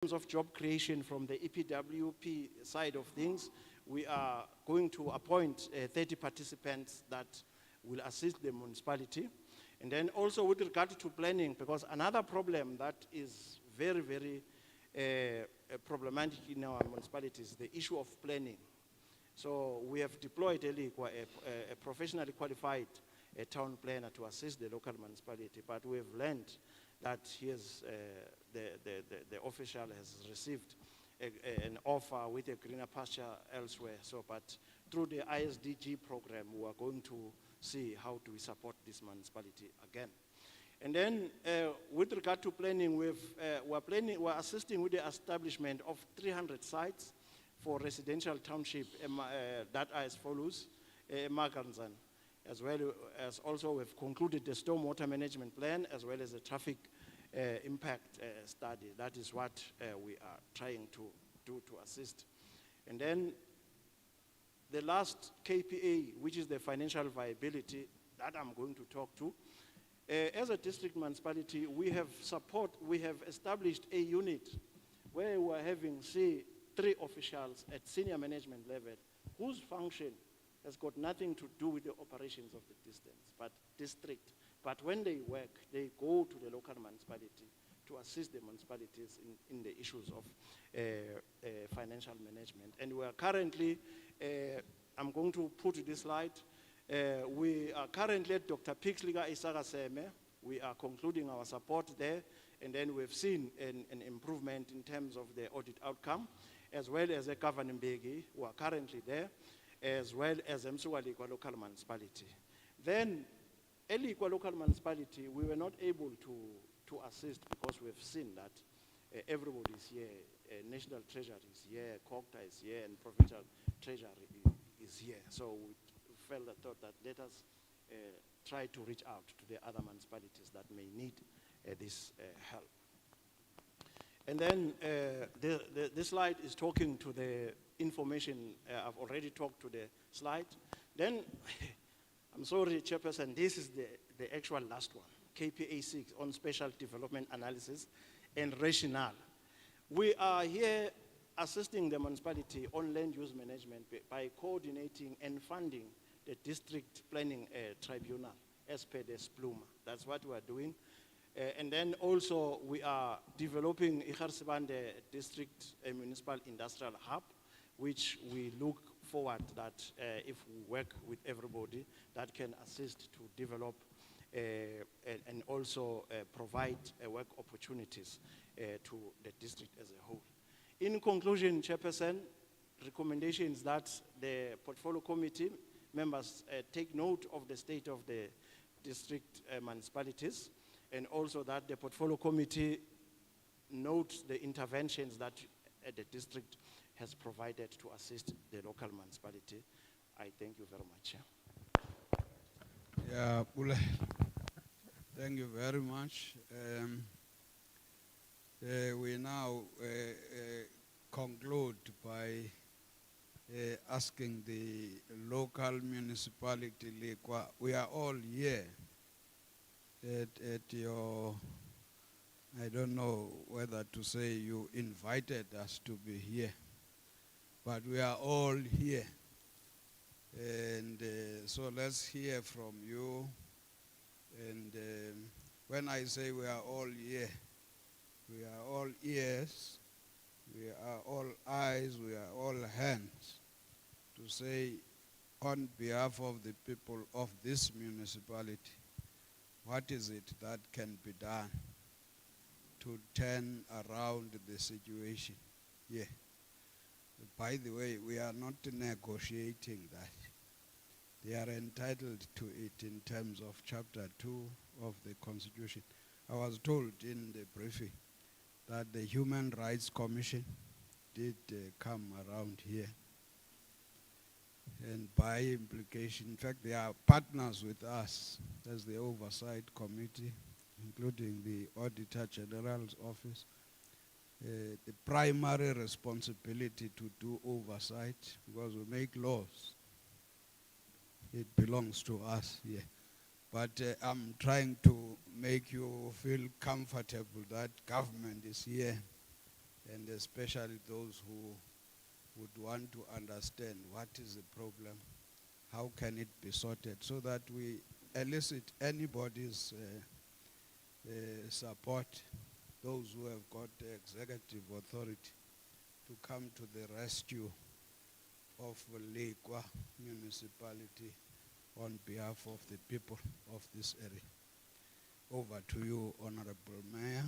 terms of job creation from the EPWP side of things, we are going to appoint 30 participants that will assist the municipality. And then also with regard to planning, because another problem that is very, very problematic in our municipalities is the issue of planning. So we have deployed a professionally qualified town planner to assist the local municipality, but we have learned that the official has received an offer with a greener pasture elsewhere. So, but through the ISDG program, we are going to see how do we support this municipality again. And then with regard to planning, we're assisting with the establishment of 300 sites for residential township that are as follows: Maganzan, as well as also we've concluded the stormwater management plan as well as the traffic impact study. That is what we are trying to do to assist. And then the last KPA, which is the financial viability, that I'm going to talk to. As a district municipality, we have established a unit where we're having, say, 3 officials at senior management level whose function has got nothing to do with the operations of the district. But when they work, they go to the local municipality to assist the municipalities in the issues of financial management. And we are currently, I'm going to put this slide, we are currently at Dr. Pixliga Isagaseme. We are concluding our support there, and then we've seen an improvement in terms of the audit outcome, as well as a Governor Mbeki, who are currently there, as well as Lekwa local municipality. Then, Lekwa local municipality, we were not able to assist because we've seen that everybody is here, National Treasury is here, Coghsta is here, and Provincial Treasury is here. So we thought that let us try to reach out to the other municipalities that may need this help. And then this slide is talking to the information. I've already talked to the slide. Then, I'm sorry, Chairperson, this is the actual last one, KPA 6 on special development analysis and rationale. We are here assisting the municipality on land use management by coordinating and funding the district planning tribunal as per the SPLUMA. That's what we are doing. And then also we are developing Sibande district municipal industrial hub, which we look forward that if we work with everybody, that can assist to develop and also provide work opportunities to the district as a whole. In conclusion, Chairperson, recommendations that the portfolio committee members take note of the state of the district municipalities, and also that the portfolio committee notes the interventions that the district has provided to assist the local municipality. I thank you very much. Yeah, Pule. Thank you very much. We now conclude by asking the local municipality, Lekwa. We are all here at your, I don't know whether to say you invited us to be here, but we are all here. And so let's hear from you. And when I say we are all here, we are all ears, we are all eyes, we are all hands, to say on behalf of the people of this municipality, what is it that can be done to turn around the situation? Yeah. By the way, we are not negotiating that. They are entitled to it in terms of Chapter 2 of the Constitution. I was told in the briefing that the Human Rights Commission did come around here. And by implication, in fact, they are partners with us as the Oversight Committee, including the Auditor General's Office. The primary responsibility to do oversight, because we make laws, it belongs to us here. But I'm trying to make you feel comfortable that government is here and especially those who would want to understand what is the problem, how can it be sorted, so that we elicit anybody's support, those who have got executive authority, to come to the rescue of Lekwa Municipality on behalf of the people of this area. Over to you, Honorable Mayor.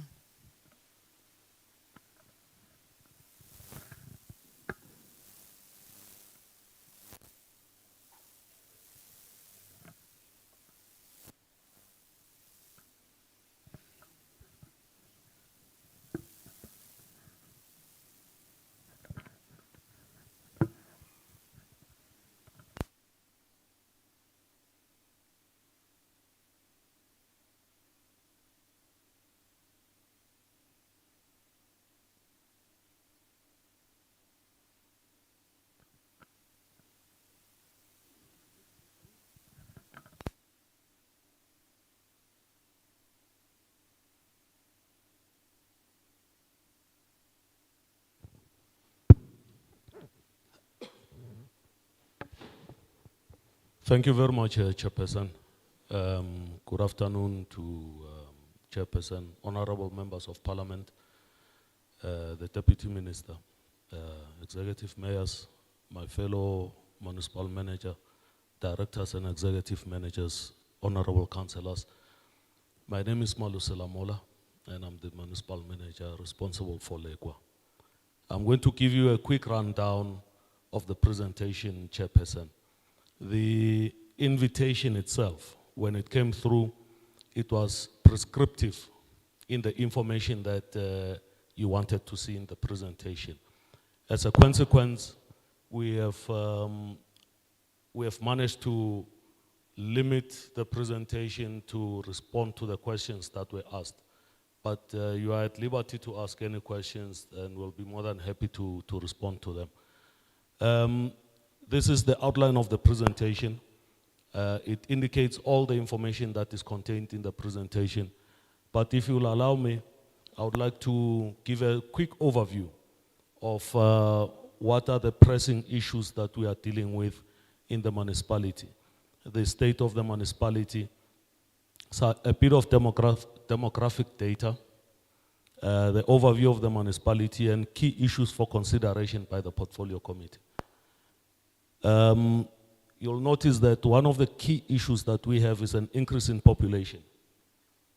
Thank you very much, Chairperson. Good afternoon to Chairperson, honorable members of Parliament, the Deputy Minister, Executive Mayors, my fellow Municipal Manager, Directors and Executive Managers, honorable councillors. My name is Malusela Mola, and I'm the Municipal Manager responsible for Lekwa. I'm going to give you a quick rundown of the presentation, Chairperson. The invitation itself, when it came through, it was prescriptive in the information that you wanted to see in the presentation. As a consequence, we have managed to limit the presentation to respond to the questions that were asked. But you are at liberty to ask any questions, and we'll be more than happy to respond to them. This is the outline of the presentation. It indicates all the information that is contained in the presentation. But if you'll allow me, I would like to give a quick overview of what are the pressing issues that we are dealing with in the municipality, the state of the municipality, so a bit of demographic data, the overview of the municipality, and key issues for consideration by the Portfolio Committee. You'll notice that one of the key issues that we have is an increase in population.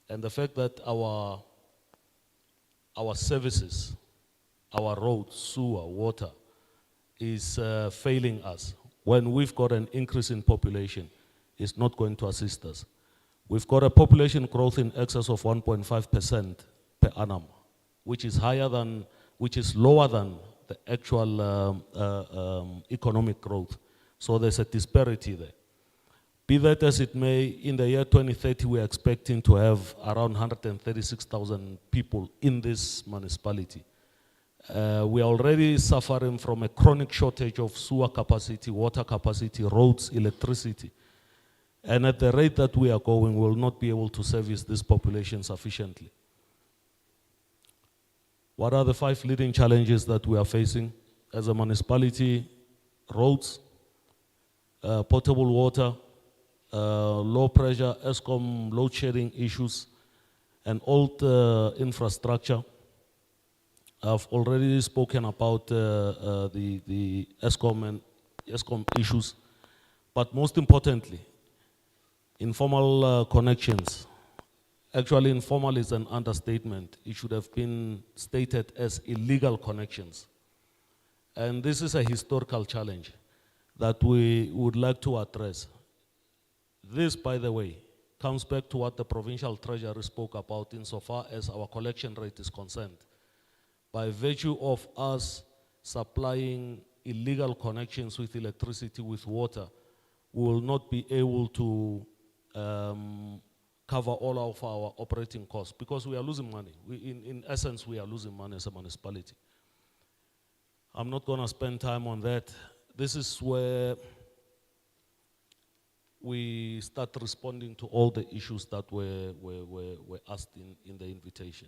And the fact that our services, our roads, sewer, water, is failing us. When we've got an increase in population, it's not going to assist us. We've got a population growth in excess of 1.5% per annum, which is lower than the actual economic growth. So there's a disparity there. Be that as it may, in the year 2030, we're expecting to have around 136,000 people in this municipality. We are already suffering from a chronic shortage of sewer capacity, water capacity, roads, electricity. And at the rate that we are going, we will not be able to service this population sufficiently. What are the 5 leading challenges that we are facing as a municipality? Roads, potable water, low pressure, Eskom load shedding issues, and old infrastructure. I've already spoken about the Eskom issues, but most importantly, informal connections. Actually, informal is an understatement. It should have been stated as illegal connections. And this is a historical challenge that we would like to address. This, by the way, comes back to what the Provincial Treasury spoke about insofar as our collection rate is concerned. By virtue of us supplying illegal connections with electricity, with water, we will not be able to cover all of our operating costs because we are losing money. In essence, we are losing money as a municipality. I'm not going to spend time on that. This is where we start responding to all the issues that were asked in the invitation.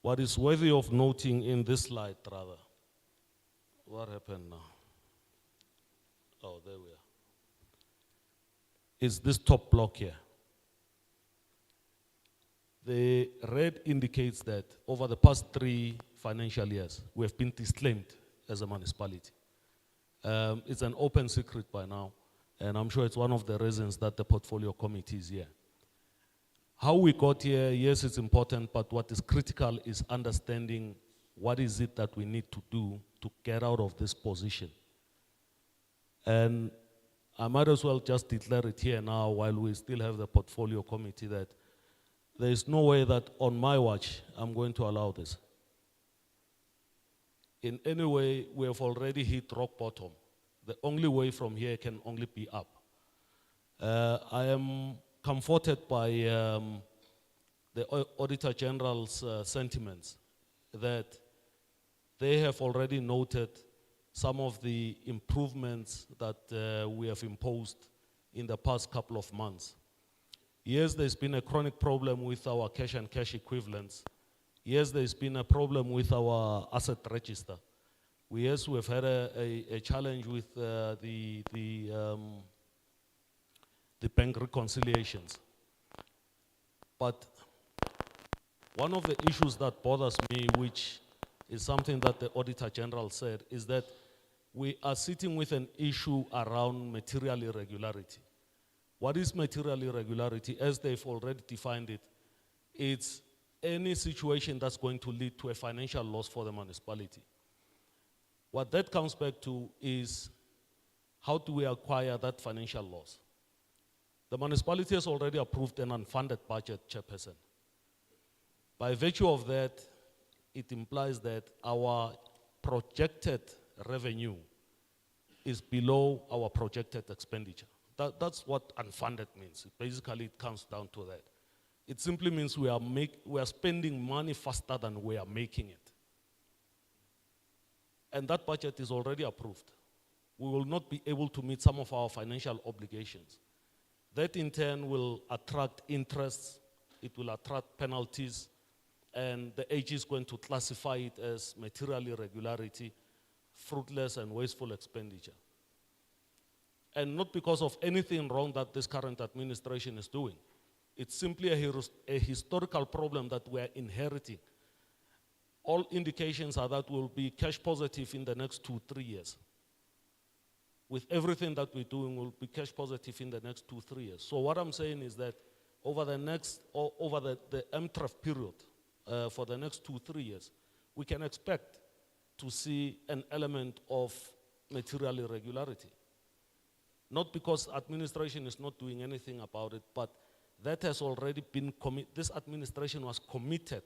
What is worthy of noting in this slide, rather, what happened now? Oh, there we are. Is this top block here. The red indicates that over the past 3 financial years, we have been disclaimed as a municipality. It's an open secret by now, and I'm sure it's one of the reasons that the portfolio committee is here. How we got here, yes, it's important, but what is critical is understanding what is it that we need to do to get out of this position. And I might as well just declare it here now while we still have the portfolio committee that there is no way that on my watch I'm going to allow this. In any way, we have already hit rock bottom. The only way from here can only be up. I am comforted by the Auditor General's sentiments that they have already noted some of the improvements that we have imposed in the past couple of months. Yes, there's been a chronic problem with our cash and cash equivalents. Yes, there's been a problem with our asset register. Yes, we've had a challenge with the bank reconciliations. But one of the issues that bothers me, which is something that the Auditor General said, is that we are sitting with an issue around material irregularity. What is material irregularity? As they've already defined it, it's any situation that's going to lead to a financial loss for the municipality. What that comes back to is how do we acquire that financial loss? The municipality has already approved an unfunded budget, Chairperson. By virtue of that, it implies that our projected revenue is below our projected expenditure. That's what unfunded means. Basically, it comes down to that. It simply means we are spending money faster than we are making it. And that budget is already approved. We will not be able to meet some of our financial obligations. That in turn will attract interests, it will attract penalties, and the AG is going to classify it as material irregularity, fruitless and wasteful expenditure. And not because of anything wrong that this current administration is doing. It's simply a historical problem that we are inheriting. All indications are that we'll be cash positive in the next 2-3 years. With everything that we're doing, we'll be cash positive in the next 2-3 years. So what I'm saying is that over the MTRF period, for the next 2-3 years, we can expect to see an element of material irregularity. Not because administration is not doing anything about it, but that has already been this administration was committed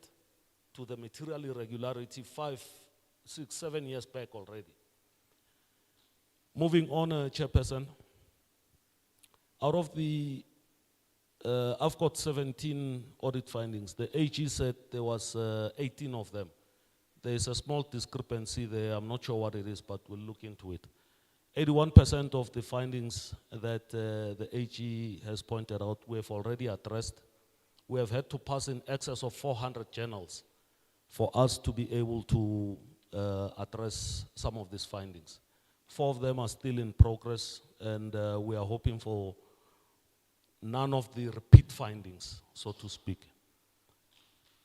to the material irregularity 5, 6, 7 years back already. Moving on, Chairperson, out of the, I've got 17 audit findings. The AG said there was 18 of them. There is a small discrepancy there. I'm not sure what it is, but we'll look into it. 81% of the findings that the AG has pointed out, we have already addressed. We have had to pass in excess of 400 journals for us to be able to address some of these findings. 4 of them are still in progress, and we are hoping for none of the repeat findings, so to speak.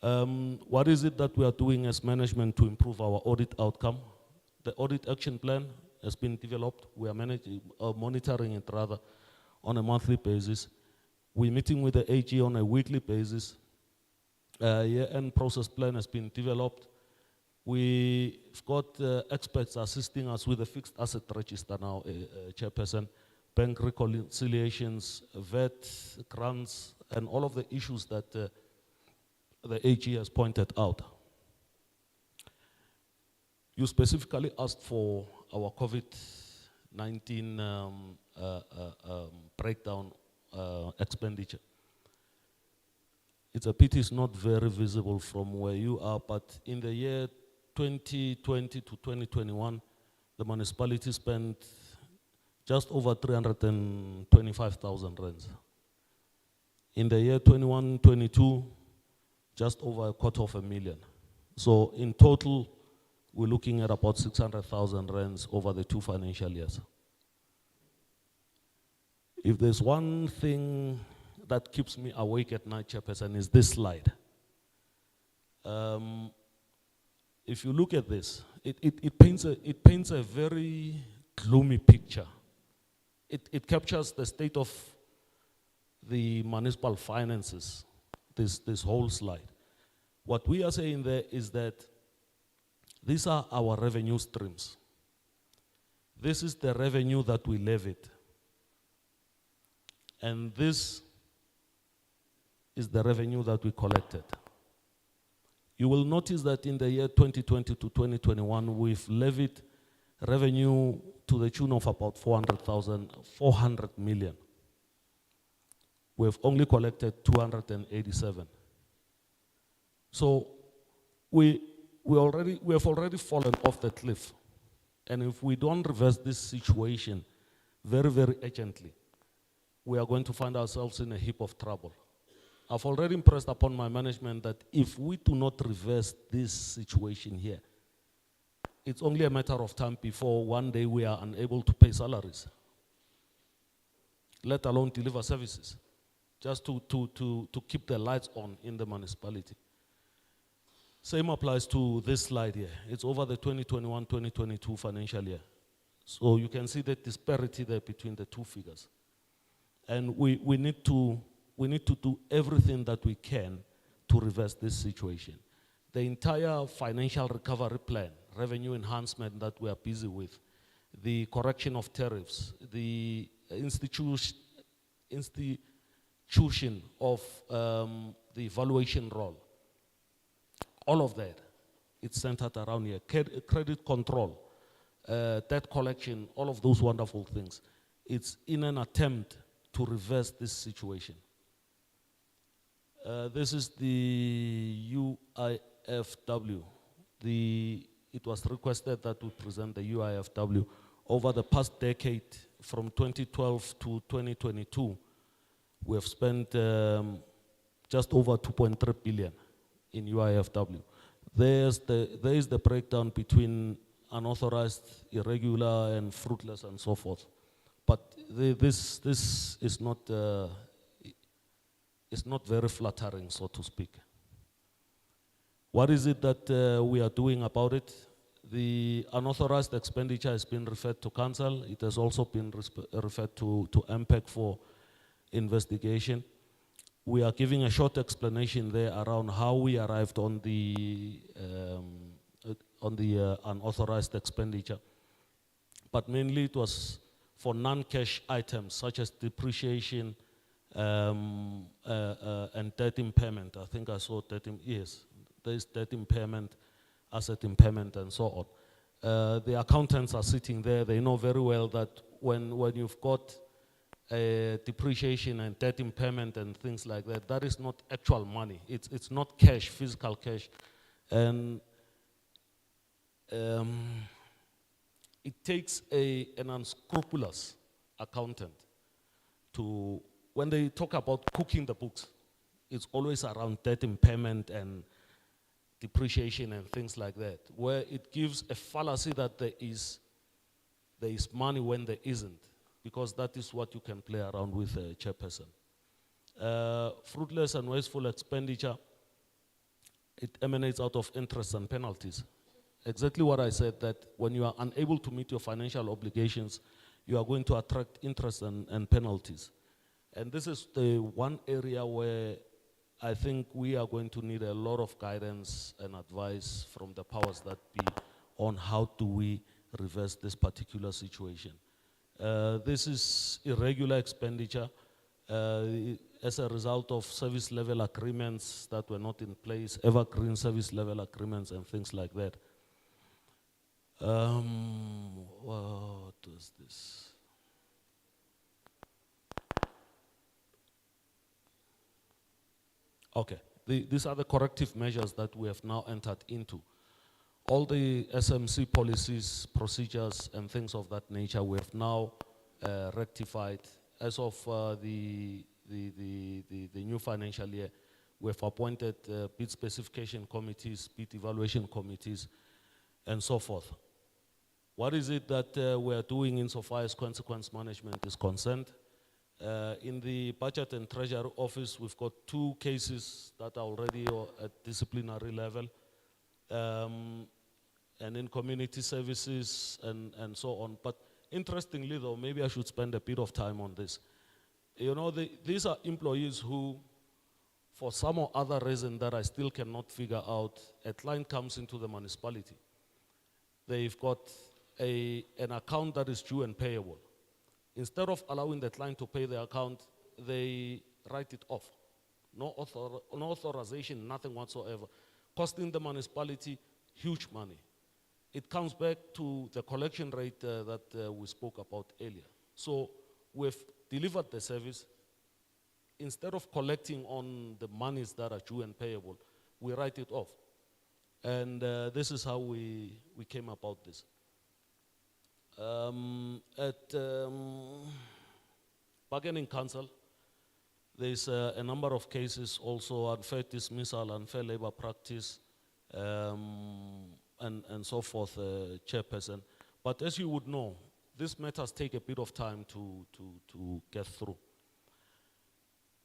What is it that we are doing as management to improve our audit outcome? The audit action plan has been developed. We are monitoring it rather on a monthly basis. We're meeting with the AG on a weekly basis. Year-end process plan has been developed. We've got experts assisting us with the fixed asset register now, Chairperson, bank reconciliations, VAT, grants, and all of the issues that the AG has pointed out. You specifically asked for our COVID-19 breakdown expenditure. It's a pity it's not very visible from where you are, but in the year 2020 to 2021, the municipality spent just over 325,000 rands. In the year 21-22, just over 250,000. So in total, we're looking at about 600,000 rands over the 2 financial years. If there's one thing that keeps me awake at night, Chairperson, is this slide. If you look at this, it paints a very gloomy picture. It captures the state of the municipal finances, this whole slide. What we are saying there is that these are our revenue streams. This is the revenue that we levied. And this is the revenue that we collected. You will notice that in the year 2020 to 2021, we've levied revenue to the tune of about 400 million. We've only collected 287. So we have already fallen off the cliff. And if we don't reverse this situation very, very urgently, we are going to find ourselves in a heap of trouble. I've already impressed upon my management that if we do not reverse this situation here, it's only a matter of time before one day we are unable to pay salaries, let alone deliver services, just to keep the lights on in the municipality. Same applies to this slide here. It's over the 2021-2022 financial year. So you can see the disparity there between the two figures. And we need to do everything that we can to reverse this situation. The entire financial recovery plan, revenue enhancement that we are busy with, the correction of tariffs, the institution of the evaluation role, all of that, it's centered around here. Credit control, debt collection, all of those wonderful things. It's in an attempt to reverse this situation. This is the UIFW. It was requested that we present the UIFW. Over the past decade, from 2012 to 2022, we have spent just over 2.3 billion in UIFW. There is the breakdown between unauthorized, irregular, and fruitless, and so forth. But this is not very flattering, so to speak. What is it that we are doing about it? The unauthorized expenditure has been referred to council. It has also been referred to MPEC for investigation. We are giving a short explanation there around how we arrived on the unauthorized expenditure. But mainly it was for non-cash items such as depreciation and debt impairment. I think I saw debt, yes, there is debt impairment, asset impairment, and so on. The accountants are sitting there. They know very well that when you've got depreciation and debt impairment and things like that, that is not actual money. It's not cash, physical cash. And it takes an unscrupulous accountant to, when they talk about cooking the books, it's always around debt impairment and depreciation and things like that, where it gives a fallacy that there is money when there isn't, because that is what you can play around with, Chairperson. Fruitless and wasteful expenditure, it emanates out of interest and penalties. Exactly what I said, that when you are unable to meet your financial obligations, you are going to attract interest and penalties. And this is the one area where I think we are going to need a lot of guidance and advice from the powers that be on how do we reverse this particular situation. This is irregular expenditure as a result of service level agreements that were not in place, evergreen service level agreements and things like that. What was this? Okay, these are the corrective measures that we have now entered into. All the SMC policies, procedures, and things of that nature we have now rectified. As of the new financial year, We've appointed bid specification committees, bid evaluation committees, and so forth. What is it that we're doing insofar as consequence management is concerned? In the Budget and Treasury Office, we've got 2 cases that are already at disciplinary level. And in community services and so on. But interestingly though, maybe I should spend a bit of time on this. You know, these are employees who, for some or other reason that I still cannot figure out, a client comes into the municipality. They've got an account that is due and payable. Instead of allowing the client to pay the account, they write it off. No authorization, nothing whatsoever, costing the municipality huge money. It comes back to the collection rate that we spoke about earlier. So we've delivered the service. Instead of collecting on the monies that are due and payable, we write it off. And this is how we came about this. At Bargaining Council, there's a number of cases also: unfair dismissal, unfair labor practice, and so forth, chairperson. But as you would know, these matters take a bit of time to get through.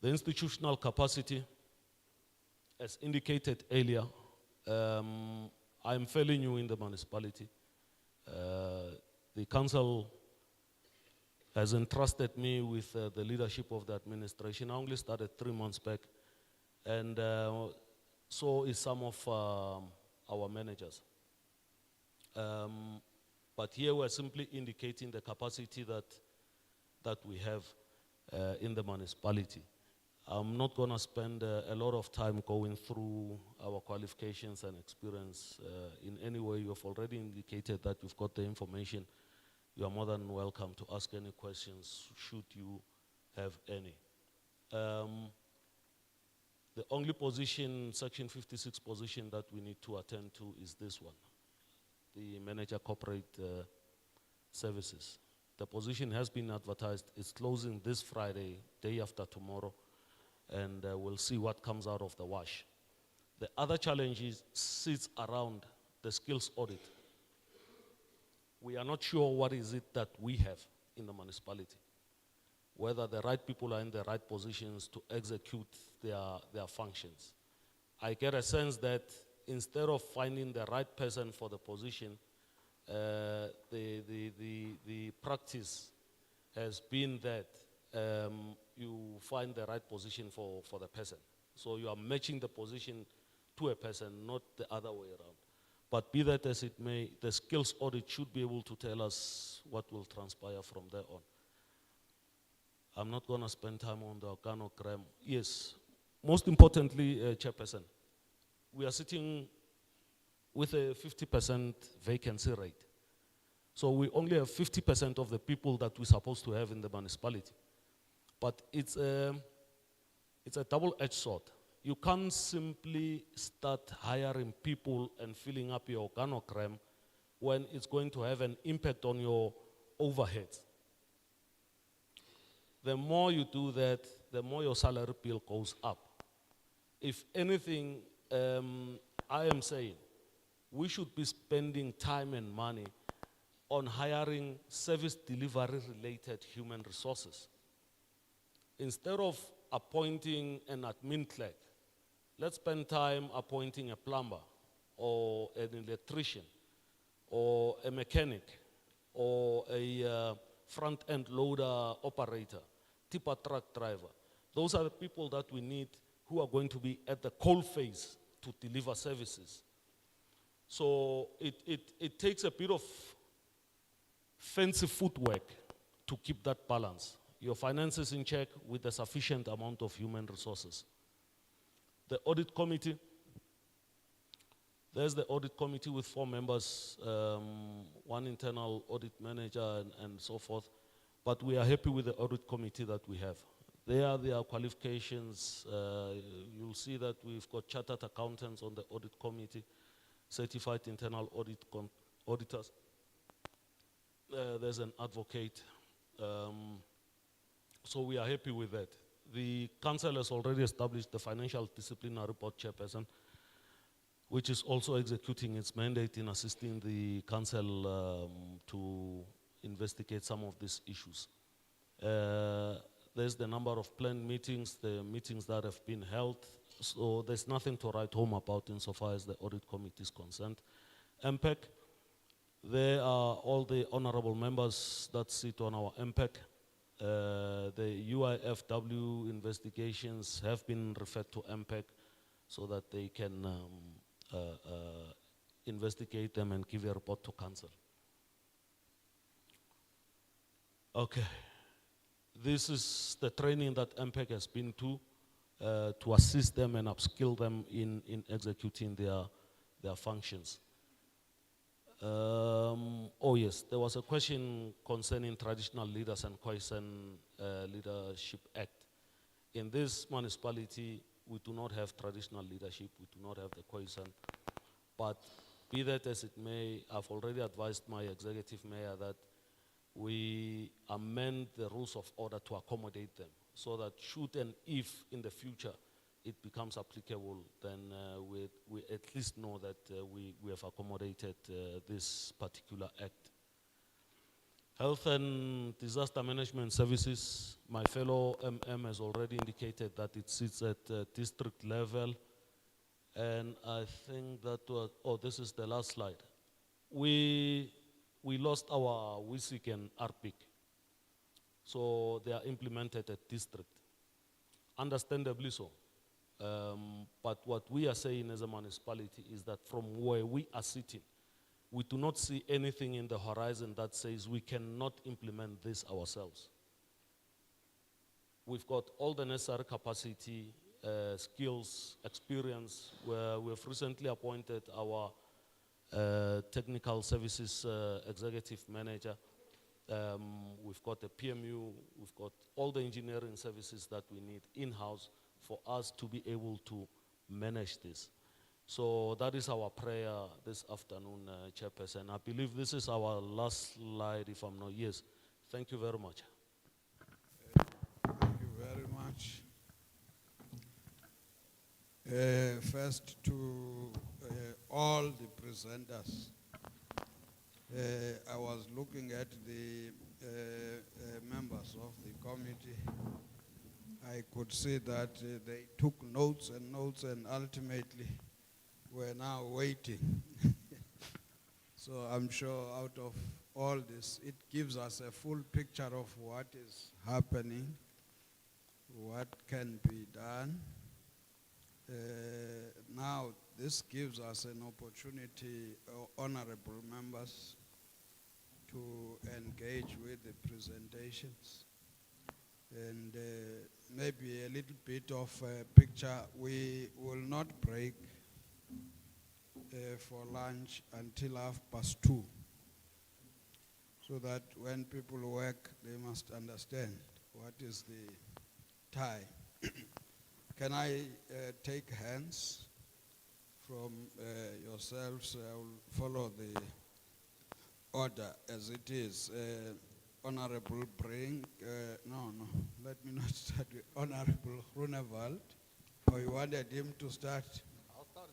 The institutional capacity, as indicated earlier, I'm fairly new in the municipality. The council has entrusted me with the leadership of the administration. I only started 3 months back, and so is some of our managers. But here we're simply indicating the capacity that we have in the municipality. I'm not going to spend a lot of time going through our qualifications and experience in any way. You've already indicated that you've got the information. You are more than welcome to ask any questions, should you have any. The only position, Section 56 position, that we need to attend to is this one, the Manager Corporate Services. The position has been advertised. It's closing this Friday, day after tomorrow, and we'll see what comes out of the wash. The other challenge sits around the skills audit. We are not sure what is it that we have in the municipality, whether the right people are in the right positions to execute their functions. I get a sense that instead of finding the right person for the position, the practice has been that you find the right position for the person. So you are matching the position to a person, not the other way around. But be that as it may, the skills audit should be able to tell us what will transpire from there on. I'm not going to spend time on the organogram. Yes, most importantly, Chairperson, we are sitting with a 50% vacancy rate. So we only have 50% of the people that we're supposed to have in the municipality. But it's a double-edged sword. You can't simply start hiring people and filling up your organogram when it's going to have an impact on your overheads. The more you do that, the more your salary bill goes up. If anything, I am saying we should be spending time and money on hiring service delivery related human resources. Instead of appointing an admin clerk, let's spend time appointing a plumber or an electrician or a mechanic or a front-end loader operator, tipper truck driver. Those are the people that we need who are going to be at the coal face to deliver services. So it takes a bit of fancy footwork to keep that balance. Your finances in check with a sufficient amount of human resources. The audit committee, there's the audit committee with 4 members, 1 internal audit manager and so forth. But we are happy with the audit committee that we have. There are their qualifications. You'll see that we've got chartered accountants on the audit committee, certified internal auditors. There's an advocate. So we are happy with that. The council has already established the Financial Disciplinary Board chairperson, which is also executing its mandate in assisting the council to investigate some of these issues. There's the number of planned meetings, the meetings that have been held, so there's nothing to write home about insofar as the audit committee is concerned. MPEC, there are all the honorable members that sit on our MPEC. The UIFW investigations have been referred to MPEC so that they can investigate them and give a report to council. Okay, this is the training that MPEC has been to assist them and upskill them in executing their functions. Oh yes, there was a question concerning traditional leaders and Khoisan Leadership Act. In this municipality, we do not have traditional leadership, we do not have the Khoisan, but be that as it may, I've already advised my executive mayor that we amend the rules of order to accommodate them, so that should and if in the future it becomes applicable, then we at least know that we have accommodated this particular act. Health and Disaster Management Services, my fellow MM has already indicated that it sits at district level, and I think that was, oh, this is the last slide. We lost our WISIC and RPIC, so they are implemented at district, understandably so. But what we are saying as a municipality is that from where we are sitting, we do not see anything in the horizon that says we cannot implement this ourselves. We've got all the necessary capacity, skills, experience. We have recently appointed our technical services executive manager. We've got a PMU, we've got all the engineering services that we need in-house for us to be able to manage this. So that is our prayer this afternoon, Chairperson. I believe this is our last slide, if I'm not, yes. Thank you very much. Thank you very much. First to all the presenters. I was looking at the members of the committee. I could see that they took notes and ultimately we're now waiting. So I'm sure out of all this, it gives us a full picture of what is happening, what can be done. Now, this gives us an opportunity, honorable members, to engage with the presentations. And maybe a little bit of a picture. We will not break for lunch until 2:30, so that when people work, they must understand what is the time. Can I take hands from yourselves? I will follow the order as it is. Honorable Brink, let me not start with Honorable Grunewald. Or you wanted him to start? I'll start.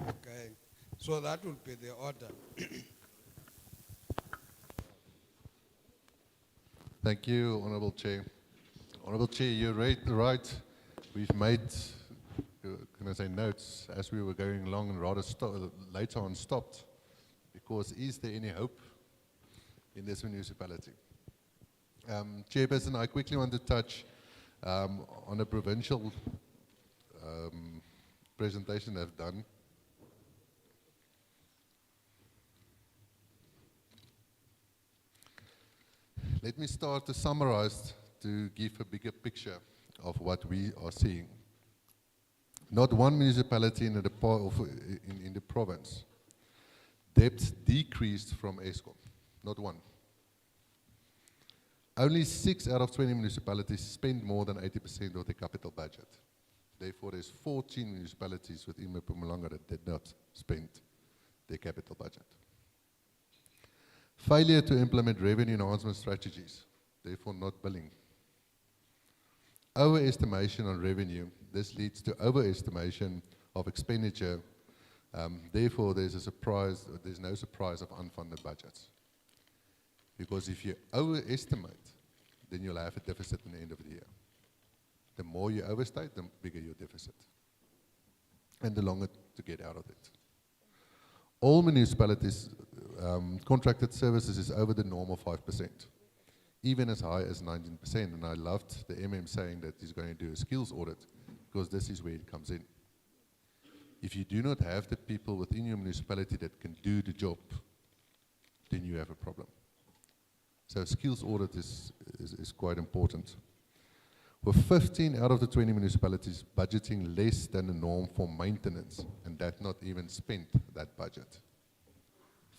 Okay, so that will be the order. Thank you, Honorable Chair. Honorable Chair, you're right. We've made, can I say, notes as we were going along and rather later on stopped, because is there any hope in this municipality? Chairperson, I quickly want to touch on a provincial presentation I've done. Let me start to summarize to give a bigger picture of what we are seeing. Not one municipality in the province debt decreased from Eskom, not one. Only 6 out of 20 municipalities spend more than 80% of their capital budget. Therefore, there's 14 municipalities within Mpumalanga that did not spend their capital budget. Failure to implement revenue enhancement strategies, therefore not billing. overestimation on revenue. This leads to overestimation of expenditure. Therefore, there's no surprise of unfunded budgets. Because if you overestimate, then you'll have a deficit at the end of the year. The more you overstate, the bigger your deficit. And the longer to get out of it. All municipalities, contracted services is over the normal 5%, even as high as 19%. And I loved the MM saying that he's going to do a skills audit, because this is where it comes in. If you do not have the people within your municipality that can do the job, then you have a problem. So skills audit is quite important. With 15 out of the 20 municipalities budgeting less than the norm for maintenance, and that not even spent that budget.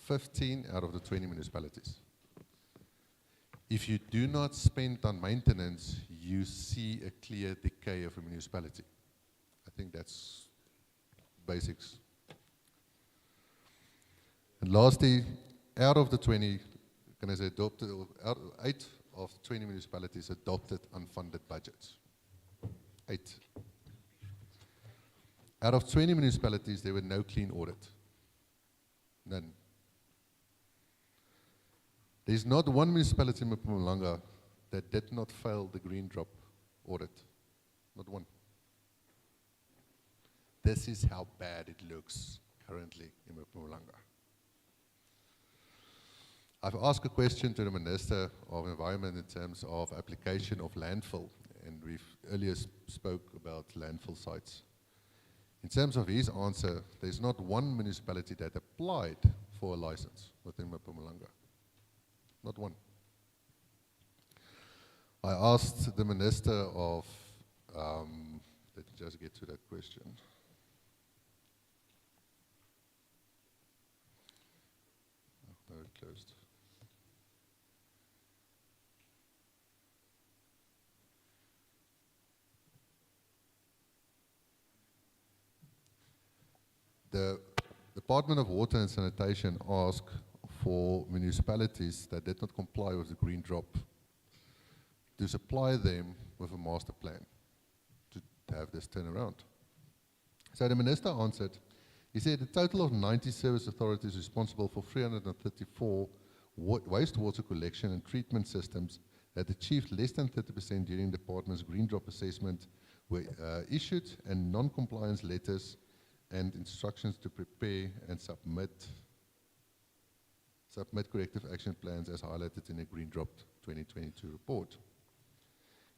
15 out of the 20 municipalities. If you do not spend on maintenance, you see a clear decay of a municipality. I think that's basics. And lastly, out of the 20, can I say adopted, 8 of 20 municipalities adopted unfunded budgets. 8. Out of 20 municipalities, there were no clean audit. None. There's not one municipality in Mpumalanga that did not fail the green drop audit. Not one. This is how bad it looks currently in Mpumalanga. I've asked a question to the Minister of Environment in terms of application of landfill, and we've earlier spoke about landfill sites. In terms of his answer, there's not one municipality that applied for a license within Mpumalanga. Not one. I asked the Minister of, let's just get to that question. Oh, no, it closed. The Department of Water and Sanitation asked for municipalities that did not comply with the green drop to supply them with a master plan to have this turnaround. So the Minister answered, he said a total of 90 service authorities responsible for 334 wastewater collection and treatment systems that achieved less than 30% during the Department's green drop assessment were issued, and non-compliance letters and instructions to prepare and submit corrective action plans as highlighted in the Green Drop 2022 report.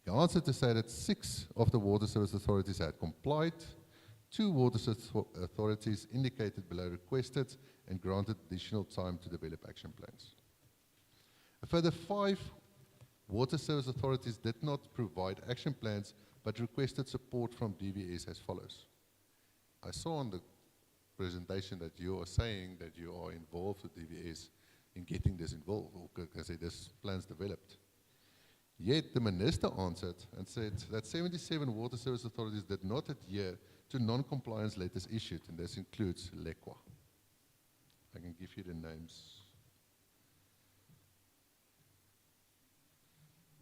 He answered to say that 6 of the water service authorities had complied, 2 water service authorities indicated below requested and granted additional time to develop action plans. A further 5 water service authorities did not provide action plans but requested support from DVS as follows. I saw on the presentation that you are saying that you are involved with DVS in getting this involved, or can I say this plans developed. Yet the Minister answered and said that 77 water service authorities did not adhere to non-compliance letters issued, and this includes Lekwa. I can give you the names.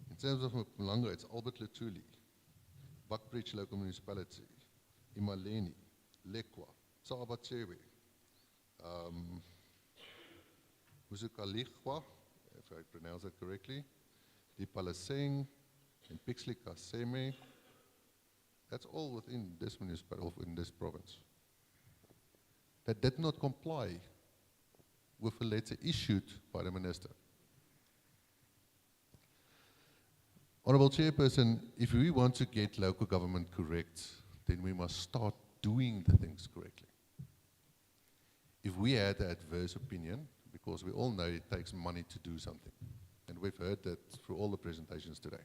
In terms of Mpumalanga, it's Albert Lutuli, Buckbridge Local Municipality, Imaleni, Lekwa, Tsabachewe, Musukalikwa, if I pronounce that correctly, Dipalaseng, and Pixley Kaseme. That's all within this municipality, in this province, that did not comply with a letter issued by the Minister. Honourable Chairperson, if we want to get local government correct, then we must start doing the things correctly. If we had an adverse opinion, because we all know it takes money to do something, and we've heard that through all the presentations today,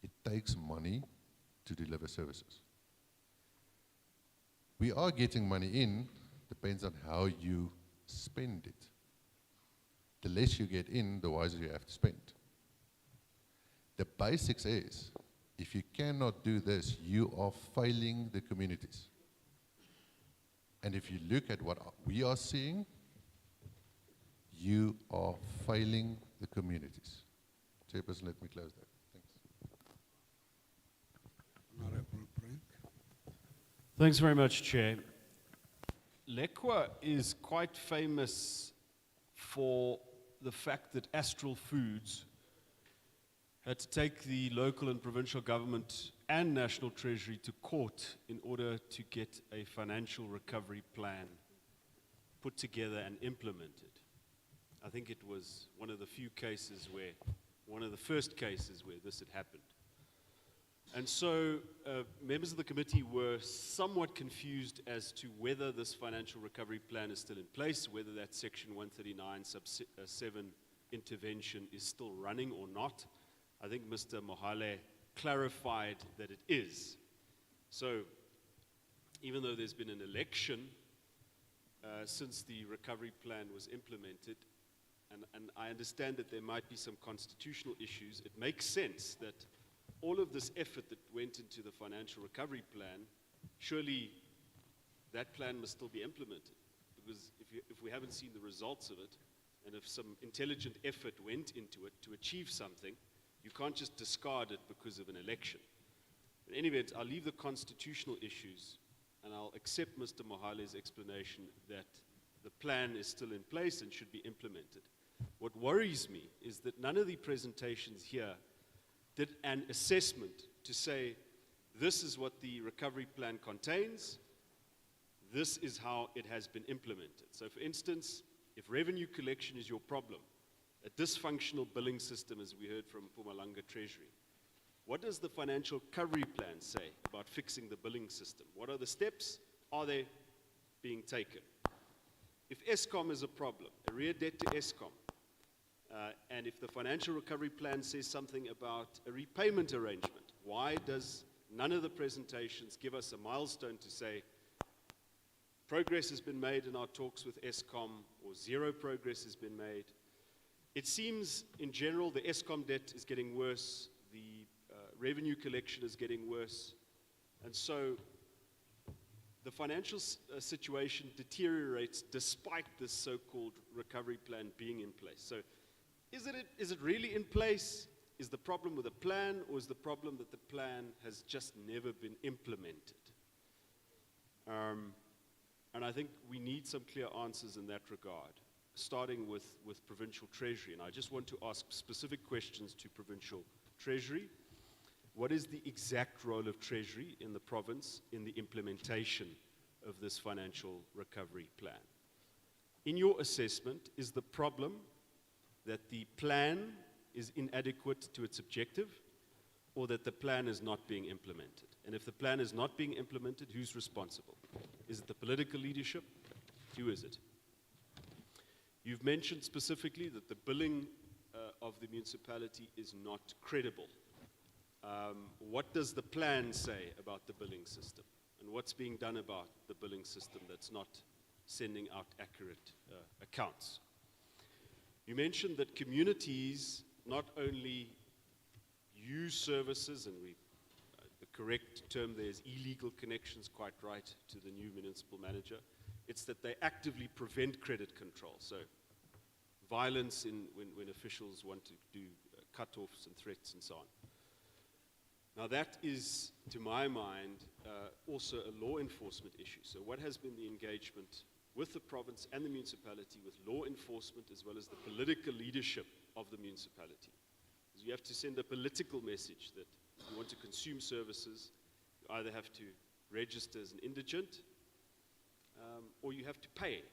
it takes money to deliver services. We are getting money in, depends on how you spend it. The less you get in, the wiser you have to spend. The basics is, if you cannot do this, you are failing the communities. And if you look at what we are seeing, you are failing the communities. Chairperson, let me close that. Thanks. Thanks very much, Chair. Lekwa is quite famous for the fact that Astral Foods had to take the local and provincial government and National Treasury to court in order to get a financial recovery plan put together and implemented. I think it was one of the first cases where this had happened. And so members of the committee were somewhat confused as to whether this financial recovery plan is still in place, whether that section 139 sub 7 intervention is still running or not. I think Mr. Mohale clarified that it is. So even though there's been an election since the recovery plan was implemented, and I understand that there might be some constitutional issues, it makes sense that all of this effort that went into the financial recovery plan, surely that plan must still be implemented. Because if we haven't seen the results of it, and if some intelligent effort went into it to achieve something, you can't just discard it because of an election. In any event, I'll leave the constitutional issues, and I'll accept Mr. Mohale's explanation that the plan is still in place and should be implemented. What worries me is that none of the presentations here did an assessment to say, this is what the recovery plan contains, this is how it has been implemented. So for instance, if revenue collection is your problem, a dysfunctional billing system, as we heard from Mpumalanga Treasury, what does the financial recovery plan say about fixing the billing system? What are the steps? Are they being taken? If Eskom is a problem, arrear debt to Eskom, and if the financial recovery plan says something about a repayment arrangement, why does none of the presentations give us a milestone to say progress has been made in our talks with Eskom or zero progress has been made? It seems in general the Eskom debt is getting worse, the revenue collection is getting worse, and so the financial situation deteriorates despite this so-called recovery plan being in place. So is it really in place? Is the problem with the plan, or is the problem that the plan has just never been implemented? And I think we need some clear answers in that regard, starting with Provincial Treasury. And I just want to ask specific questions to Provincial Treasury. What is the exact role of Treasury in the province in the implementation of this financial recovery plan? In your assessment, is the problem that the plan is inadequate to its objective, or that the plan is not being implemented? And if the plan is not being implemented, who's responsible? Is it the political leadership? Who is it? You've mentioned specifically that the billing of the municipality is not credible. What does the plan say about the billing system? And what's being done about the billing system that's not sending out accurate accounts? You mentioned that communities not only use services, and the correct term there is illegal connections, quite right, to the new municipal manager, it's that they actively prevent credit control. So violence when officials want to do cut-offs and threats and so on. Now that is, to my mind, also a law enforcement issue. So what has been the engagement with the province and the municipality, with law enforcement as well as the political leadership of the municipality? Because you have to send a political message that you want to consume services, you either have to register as an indigent or you have to pay.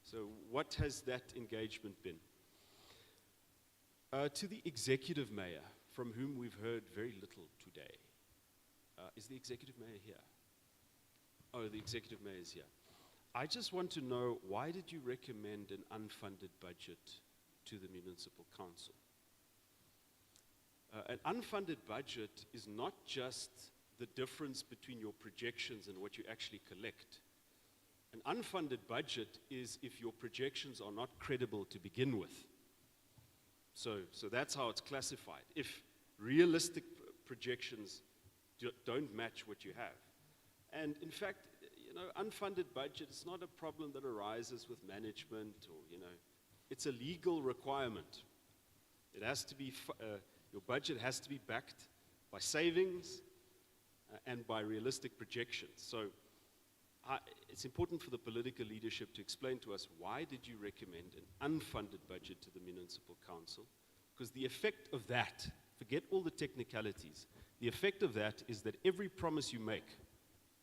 So what has that engagement been? To the executive mayor, from whom we've heard very little today. Is the executive mayor here? Oh, the executive mayor is here. I just want to know, why did you recommend an unfunded budget to the municipal council? An unfunded budget is not just the difference between your projections and what you actually collect. An unfunded budget is if your projections are not credible to begin with. So that's how it's classified. If realistic projections don't match what you have. And in fact, unfunded budget is not a problem that arises with management or, it's a legal requirement. It has to be, your budget has to be backed by savings, and by realistic projections. So it's important for the political leadership to explain to us, why did you recommend an unfunded budget to the Municipal Council? Because the effect of that, forget all the technicalities, the effect of that is that every promise you make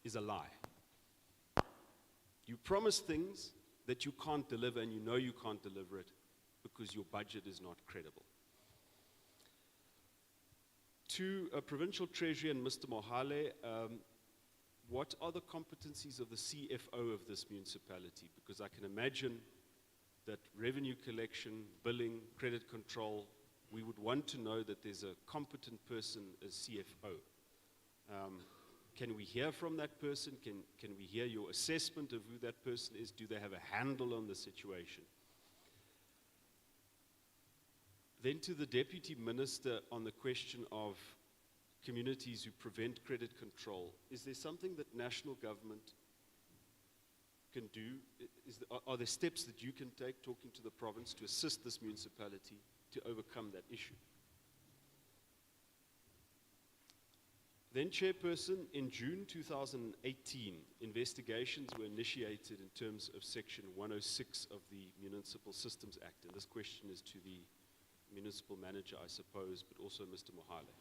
is a lie. You promise things that you can't deliver, and you know you can't deliver it because your budget is not credible. To Provincial Treasury and Mr. Mohale, what are the competencies of the CFO of this municipality? Because I can imagine that revenue collection, billing, credit control, we would want to know that there's a competent person as CFO. Can we hear from that person? Can we hear your assessment of who that person is? Do they have a handle on the situation? Then to the Deputy Minister on the question of communities who prevent credit control. Is there something that national government can do? Are there steps that you can take, talking to the province, to assist this municipality to overcome that issue? Then, Chairperson, in June 2018, investigations were initiated in terms of Section 106 of the Municipal Systems Act. And this question is to the municipal manager, I suppose, but also Mr. Mohale.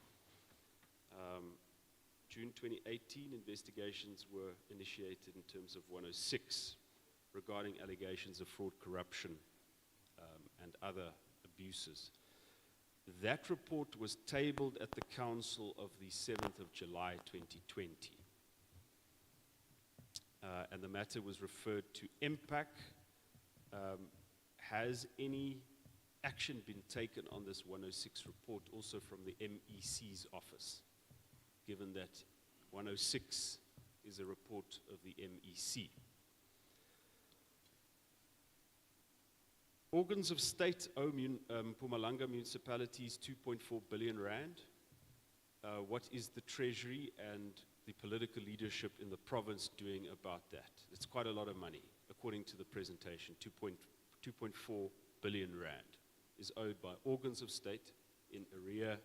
June 2018, investigations were initiated in terms of 106 regarding allegations of fraud, corruption, and other abuses. That report was tabled at the Council of the 7th of July 2020. And the matter was referred to MPAC. Has any action been taken on this 106 report, also from the MEC's office, given that 106 is a report of the MEC? Organs of state owe Mpumalanga municipalities 2.4 billion rand. What is the Treasury and the political leadership in the province doing about that? It's quite a lot of money, according to the presentation. 2.4 billion rand is owed by organs of state in arrear,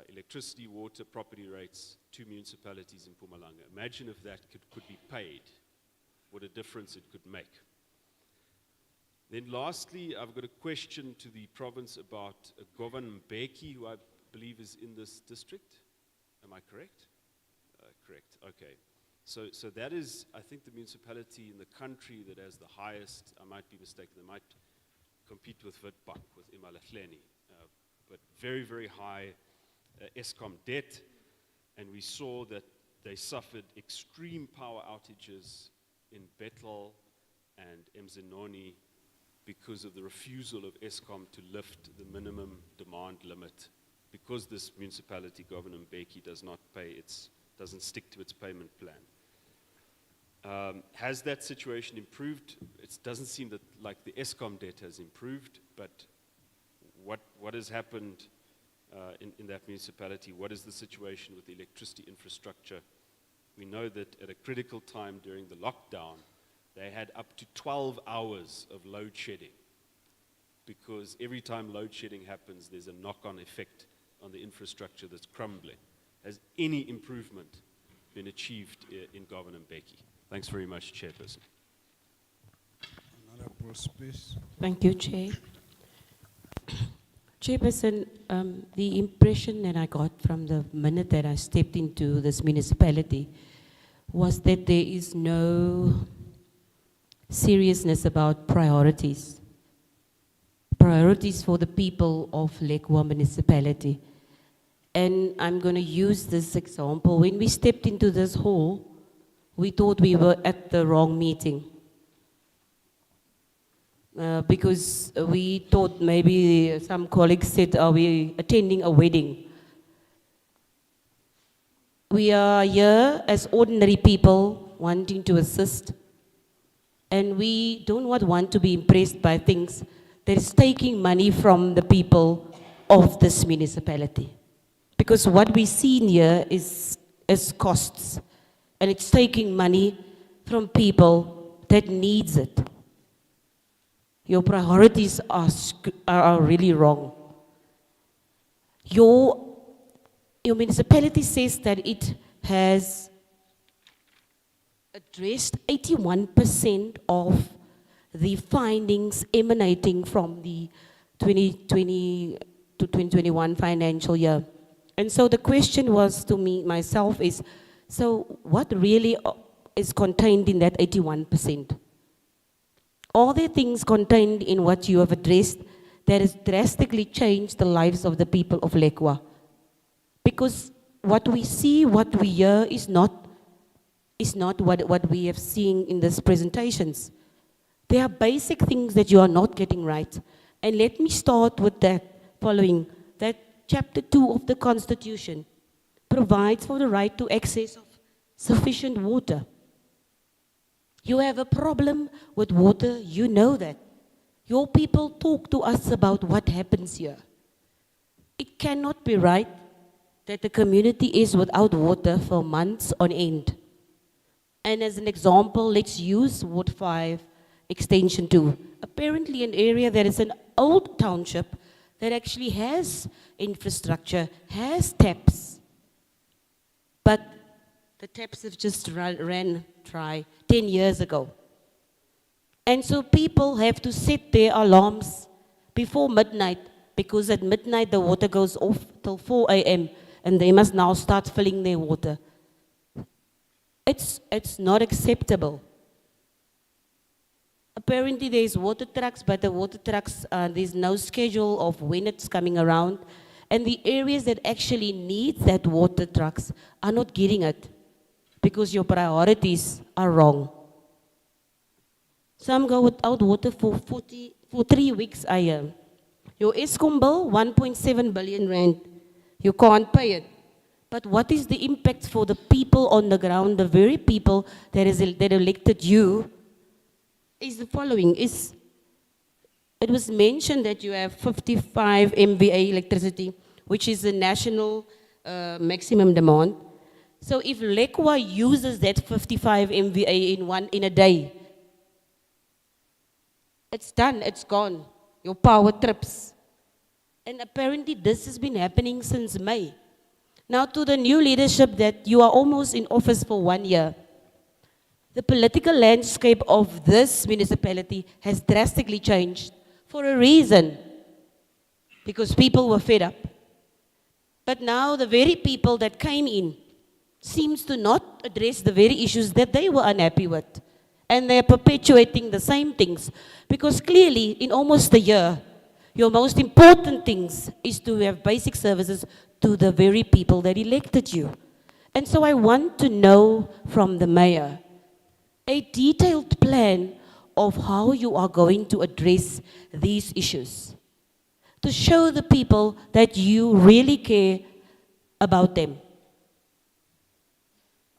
electricity, water, property rates to municipalities in Mpumalanga. Imagine if that could be paid, what a difference it could make. Then lastly, I've got a question to the province about Govan Mbeki, who I believe is in this district. Am I correct? Correct, okay. So that is, I think, the municipality in the country that has the highest, I might be mistaken, they might compete with Witbank, with Imalahleni, but very, very high Eskom debt. And we saw that they suffered extreme power outages in Bethel and Mzinoni because of the refusal of Eskom to lift the minimum demand limit, because this municipality, Governor Mbeki, doesn't stick to its payment plan. Has that situation improved? It doesn't seem that like the Eskom debt has improved, but what has happened in that municipality? What is the situation with the electricity infrastructure? We know that at a critical time during the lockdown, they had up to 12 hours of load shedding, because every time load shedding happens, there's a knock-on effect on the infrastructure that's crumbling. Has any improvement been achieved in Governor Mbeki? Thanks very much, Chairperson. Honorable Space. Thank you, Chair. Chairperson, the impression that I got from the minute that I stepped into this municipality was that there is no seriousness about priorities. Priorities for the people of Lekwa municipality. And I'm going to use this example. When we stepped into this hall, we thought we were at the wrong meeting. Because we thought maybe some colleagues said, are we attending a wedding? We are here as ordinary people wanting to assist. And we don't want to be impressed by things that is taking money from the people of this municipality. Because what we see in here is costs. And it's taking money from people that needs it. Your priorities are really wrong. Your your municipality says that it has addressed 81% of the findings emanating from the 2020 to 2021 financial year. And so the question was to me, myself, is, so what really is contained in that 81%? Are there things contained in what you have addressed that has drastically changed the lives of the people of Lekwa? Because what we see, what we hear is not what we have seen in these presentations. There are basic things that you are not getting right. And let me start with that following. That Chapter 2 of the Constitution provides for the right to access of sufficient water. You have a problem with water, you know that. Your people talk to us about what happens here. It cannot be right that the community is without water for months on end. And as an example, let's use Ward 5 Extension 2. Apparently an area that is an old township that actually has infrastructure, has taps. But the taps have just ran dry 10 years ago. And so people have to set their alarms before midnight, because at midnight the water goes off till 4 a.m. and they must now start filling their water. It's not acceptable. Apparently there's water trucks, but the water trucks, there's no schedule of when it's coming around. And the areas that actually need that water trucks are not getting it because your priorities are wrong. Some go without water for 3 weeks a year. Your Eskom bill, 1.7 billion rand. You can't pay it. But what is the impact for the people on the ground, the very people that elected you, is the following. It was mentioned that you have 55 MVA electricity, which is the national maximum demand. So if Lekwa uses that 55 MVA in a day, it's done, it's gone. Your power trips. And apparently this has been happening since May. Now to the new leadership that you are almost in office for 1 year. The political landscape of this municipality has drastically changed for a reason. Because people were fed up. But now the very people that came in seems to not address the very issues that they were unhappy with. And they're perpetuating the same things. Because clearly, in almost a year, your most important things is to have basic services to the very people that elected you. And so I want to know from the mayor a detailed plan of how you are going to address these issues. To show the people that you really care about them.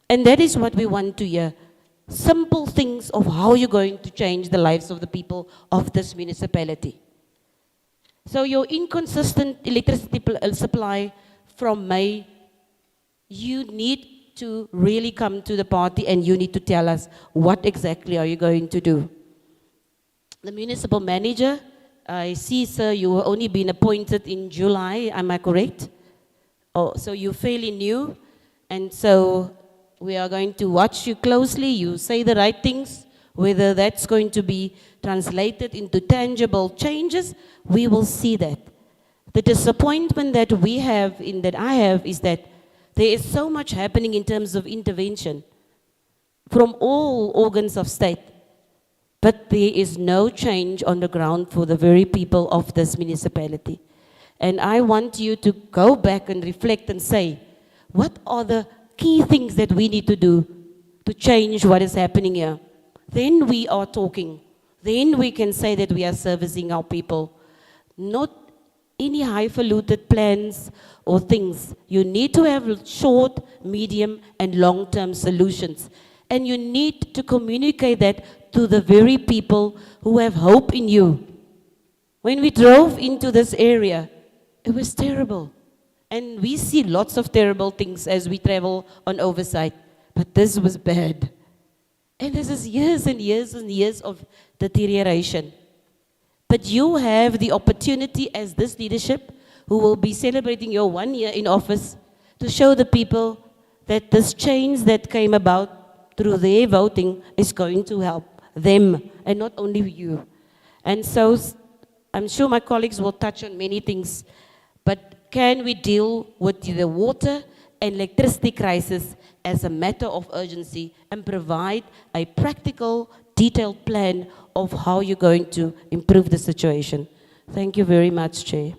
And that is what we want to hear. Simple things of how you're going to change the lives of the people of this municipality. So your inconsistent electricity supply from May, you need to really come to the party and you need to tell us what exactly are you going to do. The municipal manager, I see, sir, you have only been appointed in July, am I correct? Oh, so you're fairly new, and so we are going to watch you closely. You say the right things, whether that's going to be translated into tangible changes, we will see that. The disappointment that we have, that I have, is that there is so much happening in terms of intervention from all organs of state, but there is no change on the ground for the very people of this municipality. And I want you to go back and reflect and say, what are the key things that we need to do to change what is happening here? Then we are talking. Then we can say that we are servicing our people. Not any highfalutin plans or things. You need to have short, medium, and long-term solutions. And you need to communicate that to the very people who have hope in you. When we drove into this area, it was terrible. And we see lots of terrible things as we travel on Oversight. But this was bad. And this is years and years and years of deterioration. But you have the opportunity as this leadership, who will be celebrating your 1 year in office, to show the people that this change that came about through their voting is going to help them and not only you. And so I'm sure my colleagues will touch on many things, but can we deal with the water and electricity crisis as a matter of urgency and provide a practical, detailed plan of how you're going to improve the situation? Thank you very much, Chair.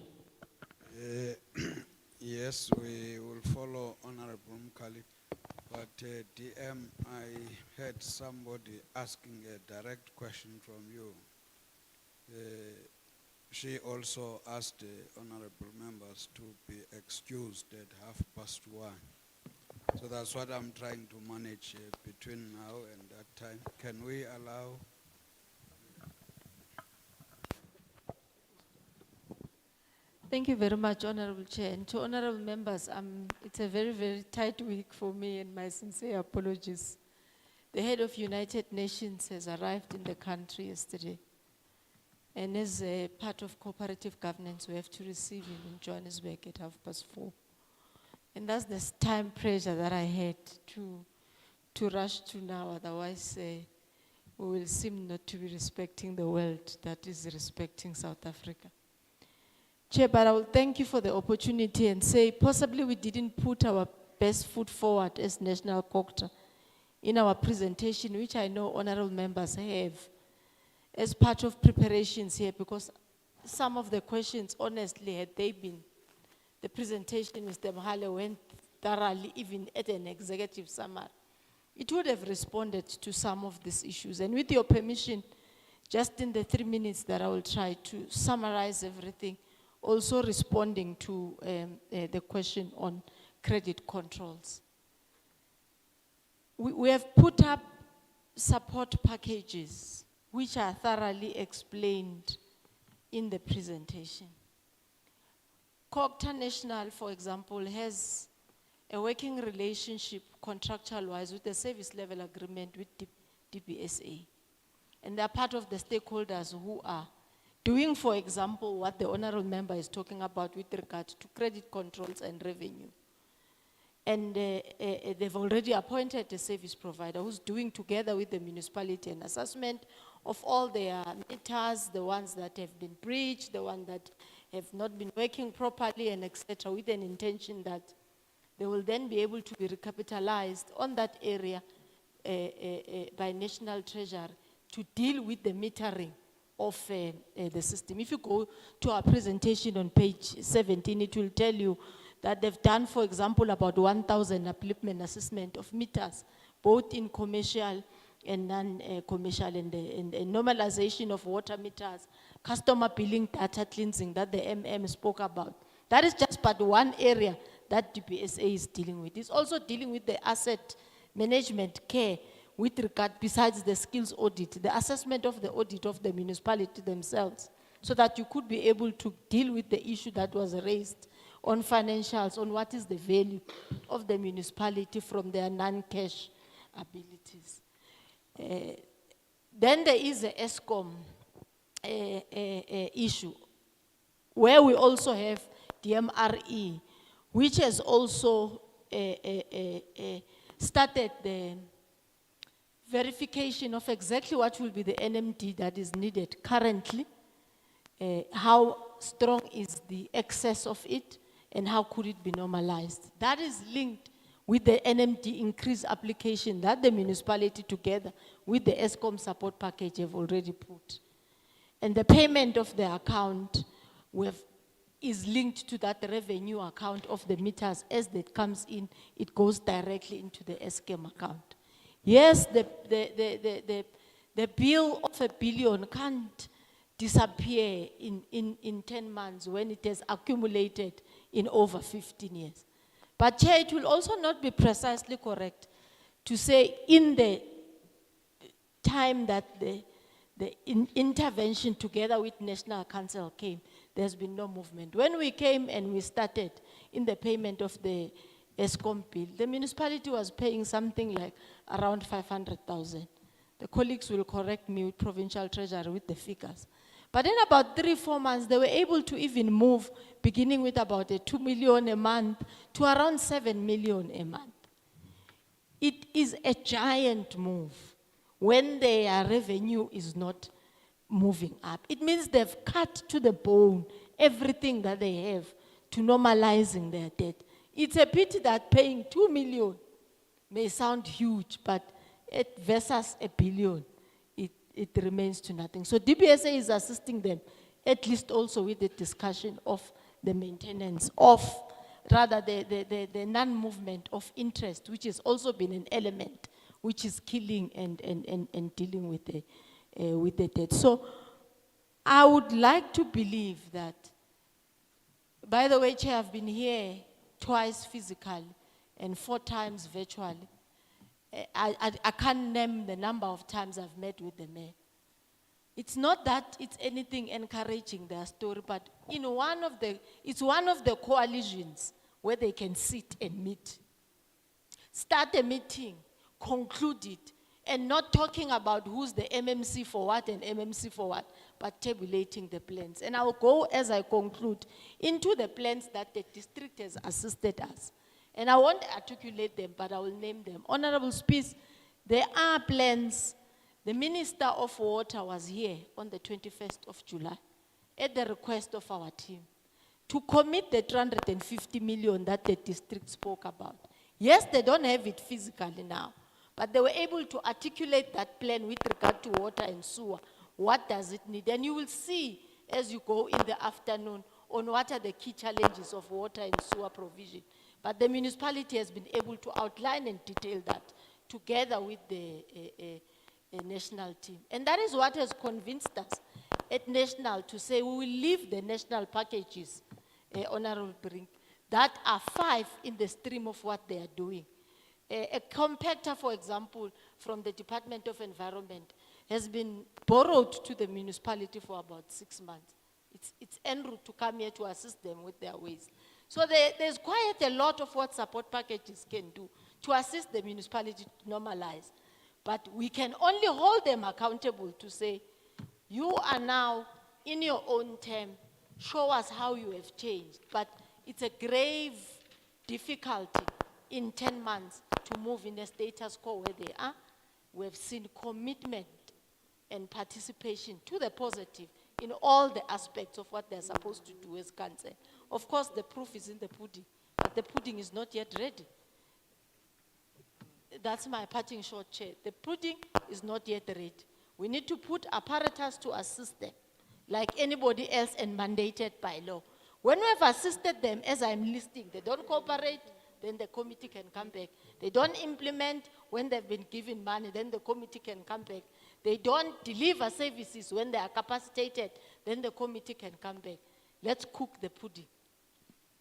Yes, we will follow Honorable Mkali, but DM, I had somebody asking a direct question from you. She also asked the honorable members to be excused at 1:30. So that's what I'm trying to manage between now and that time. Can we allow? Thank you very much, Honorable Chair. And to honorable members, it's a very, very tight week for me, and my sincere apologies. The head of United Nations has arrived in the country yesterday. And as a part of cooperative governance, we have to receive him in Johannesburg at 4:30. And that's the time pressure that I had to rush to now, otherwise we will seem not to be respecting the world that is respecting South Africa. Chair, but I will thank you for the opportunity and say possibly we didn't put our best foot forward as National Coghsta in our presentation, which I know honorable members have, as part of preparations here, because some of the questions, honestly, had they been, the presentation, Mr. Mahale went thoroughly, even at an executive summary, it would have responded to some of these issues. And with your permission, just in the 3 minutes that I will try to summarize everything, also responding to the question on credit controls. We have put up support packages which are thoroughly explained in the presentation. Coghsta National, for example, has a working relationship contractual-wise with the service level agreement with DBSA. And they're part of the stakeholders who are doing, for example, what the honorable member is talking about with regard to credit controls and revenue. And they've already appointed a service provider who's doing, together with the municipality, an assessment of all their meters, the ones that have been breached, the ones that have not been working properly, and etc., with an intention that they will then be able to be recapitalized on that area by National Treasury to deal with the metering of the system. If you go to our presentation on page 17, it will tell you that they've done, for example, about 1,000 upliftment assessment of meters, both in commercial and non-commercial, and normalization of water meters, customer billing data cleansing that the MM spoke about. That is just but one area that DBSA is dealing with. It's also dealing with the asset management care with regard, besides the skills audit, the assessment of the audit of the municipality themselves, so that you could be able to deal with the issue that was raised on financials, on what is the value of the municipality from their non-cash abilities. Then there is the Eskom issue, where we also have the MRE, which has also started the verification of exactly what will be the NMD that is needed currently, how strong is the excess of it, and how could it be normalized. That is linked with the NMD increase application that the municipality, together with the Eskom support package, have already put. And the payment of the account is linked to that revenue account of the meters. As that comes in, it goes directly into the Eskom account. Yes, the bill of R1 billion can't disappear in 10 months when it has accumulated in over 15 years. But Chair, it will also not be precisely correct to say in the time that the intervention together with National Council came, there's been no movement. When we came and we started in the payment of the Eskom bill, the municipality was paying something like around 500,000. The colleagues will correct me with Provincial Treasury with the figures. But in about 3-4 months, they were able to even move, beginning with about a 2 million a month to around 7 million a month. It is a giant move when their revenue is not moving up. It means they've cut to the bone everything that they have to normalizing their debt. It's a pity that paying 2 million may sound huge, but versus a billion, it remains to nothing. So DBSA is assisting them, at least also with the discussion of the maintenance of, rather the non-movement of interest, which has also been an element which is killing and dealing with the debt. So I would like to believe that, by the way, Chair, I've been here twice physically and 4 times virtually. I can't name the number of times I've met with the mayor. It's not that it's anything encouraging their story, but it's one of the coalitions where they can sit and meet. Start a meeting, conclude it, and not talking about who's the MMC for what and MMC for what, but tabulating the plans. And I'll go, as I conclude, into the plans that the district has assisted us. And I won't articulate them, but I will name them. Honorable Speaker, there are plans. The Minister of Water was here on the 21st of July at the request of our team to commit the 350 million that the district spoke about. Yes, they don't have it physically now, but they were able to articulate that plan with regard to water and sewer. What does it need? And you will see as you go in the afternoon on what are the key challenges of water and sewer provision. But the municipality has been able to outline and detail that together with the national team. And that is what has convinced us at national to say we will leave the national packages, Honorable Brink, that are 5 in the stream of what they are doing. A compactor, for example, from the Department of Environment has been borrowed to the municipality for about 6 months. It's en route to come here to assist them with their waste. So there's quite a lot of what support packages can do to assist the municipality to normalize. But we can only hold them accountable to say, you are now in your own term, show us how you have changed. But it's a grave difficulty in 10 months to move in a status quo where they are. We have seen commitment and participation to the positive in all the aspects of what they're supposed to do as council. Of course, the proof is in the pudding, but the pudding is not yet ready. That's my parting short, Chair. The pudding is not yet ready. We need to put apparatus to assist them, like anybody else and mandated by law. When we have assisted them, as I'm listing, they don't cooperate, then the committee can come back. They don't implement when they've been given money, then the committee can come back. They don't deliver services when they are capacitated, then the committee can come back. Let's cook the pudding.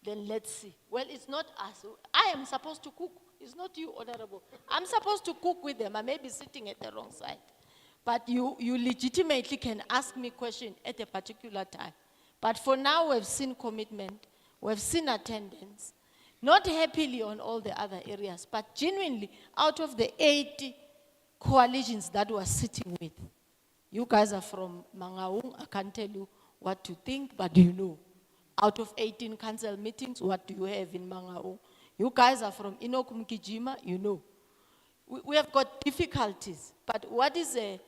Then let's see. Well, it's not us. I am supposed to cook. It's not you, Honorable. I'm supposed to cook with them. I may be sitting at the wrong side. But you legitimately can ask me questions at a particular time. But for now, we've seen commitment. We've seen attendance. Not happily on all the other areas, but genuinely, out of the 80 coalitions that we're sitting with, you guys are from Mangaung. I can't tell you what to think, but you know. Out of 18 council meetings, what do you have in Mangaung? You guys are from Inokumkijima, you know. We have got difficulties, but what is a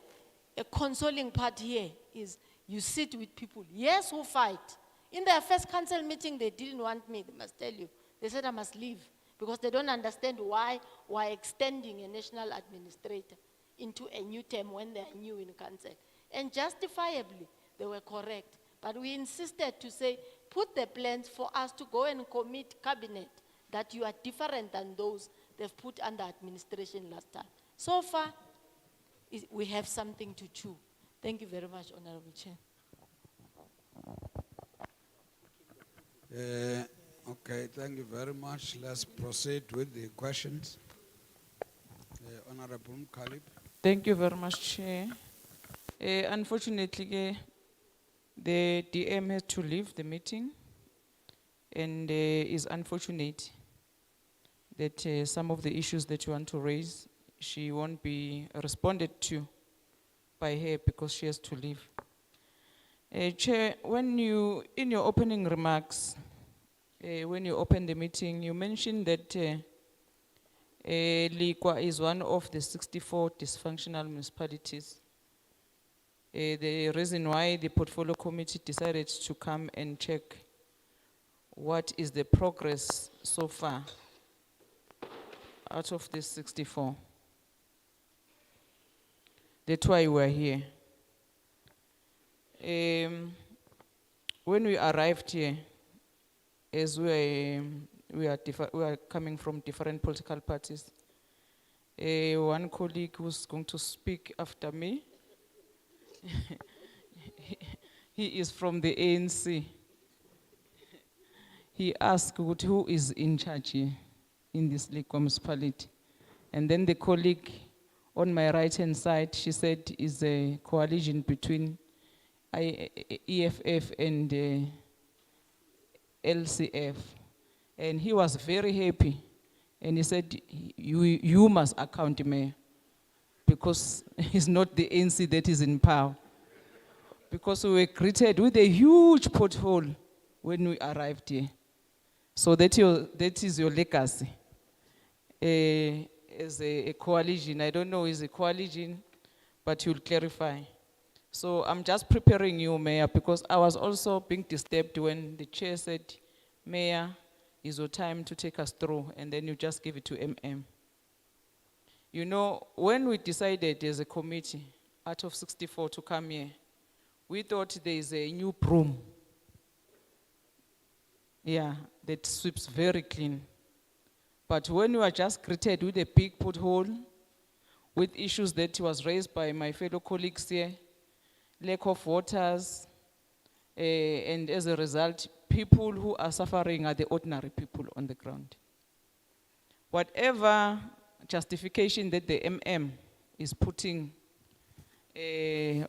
consoling part here is you sit with people, yes, who fight. In their first council meeting, they didn't want me, they must tell you. They said I must leave because they don't understand why we're extending a national administrator into a new term when they are new in council. And justifiably, they were correct. But we insisted to say, put the plans for us to go and commit cabinet that you are different than those they've put under administration last time. So far, we have something to chew. Thank you very much, Honorable Chair. Okay, thank you very much. Let's proceed with the questions. Honorable Khalib. Thank you very much, Chair. Unfortunately, the DM had to leave the meeting, and it's unfortunate that some of the issues that you want to raise, she won't be responded to by her because she has to leave. Chair, when you, in your opening remarks, when you opened the meeting, you mentioned that Lekwa is one of the 64 dysfunctional municipalities. The reason why the portfolio committee decided to come and check what is the progress so far out of this 64. That's why we're here. When we arrived here, as we are coming from different political parties, one colleague who's going to speak after me, he is from the ANC. He asked who is in charge here in this Lekwa municipality. And then the colleague on my right-hand side, she said is a coalition between EFF and LCF. And he was very happy. And he said, you must account, Mayor, because it's not the ANC that is in power. Because we were greeted with a huge pothole when we arrived here. So that is your legacy. As a coalition, I don't know, is a coalition, but you'll clarify. So I'm just preparing you, Mayor, because I was also being disturbed when the chair said, Mayor, it's your time to take us through, and then you just give it to MM. You know, when we decided as a committee, out of 64 to come here, we thought there is a new broom. Yeah, that sweeps very clean. But when we were just greeted with a big pothole, with issues that was raised by my fellow colleagues here, lack of waters, and as a result, people who are suffering are the ordinary people on the ground. Whatever justification that the MM is putting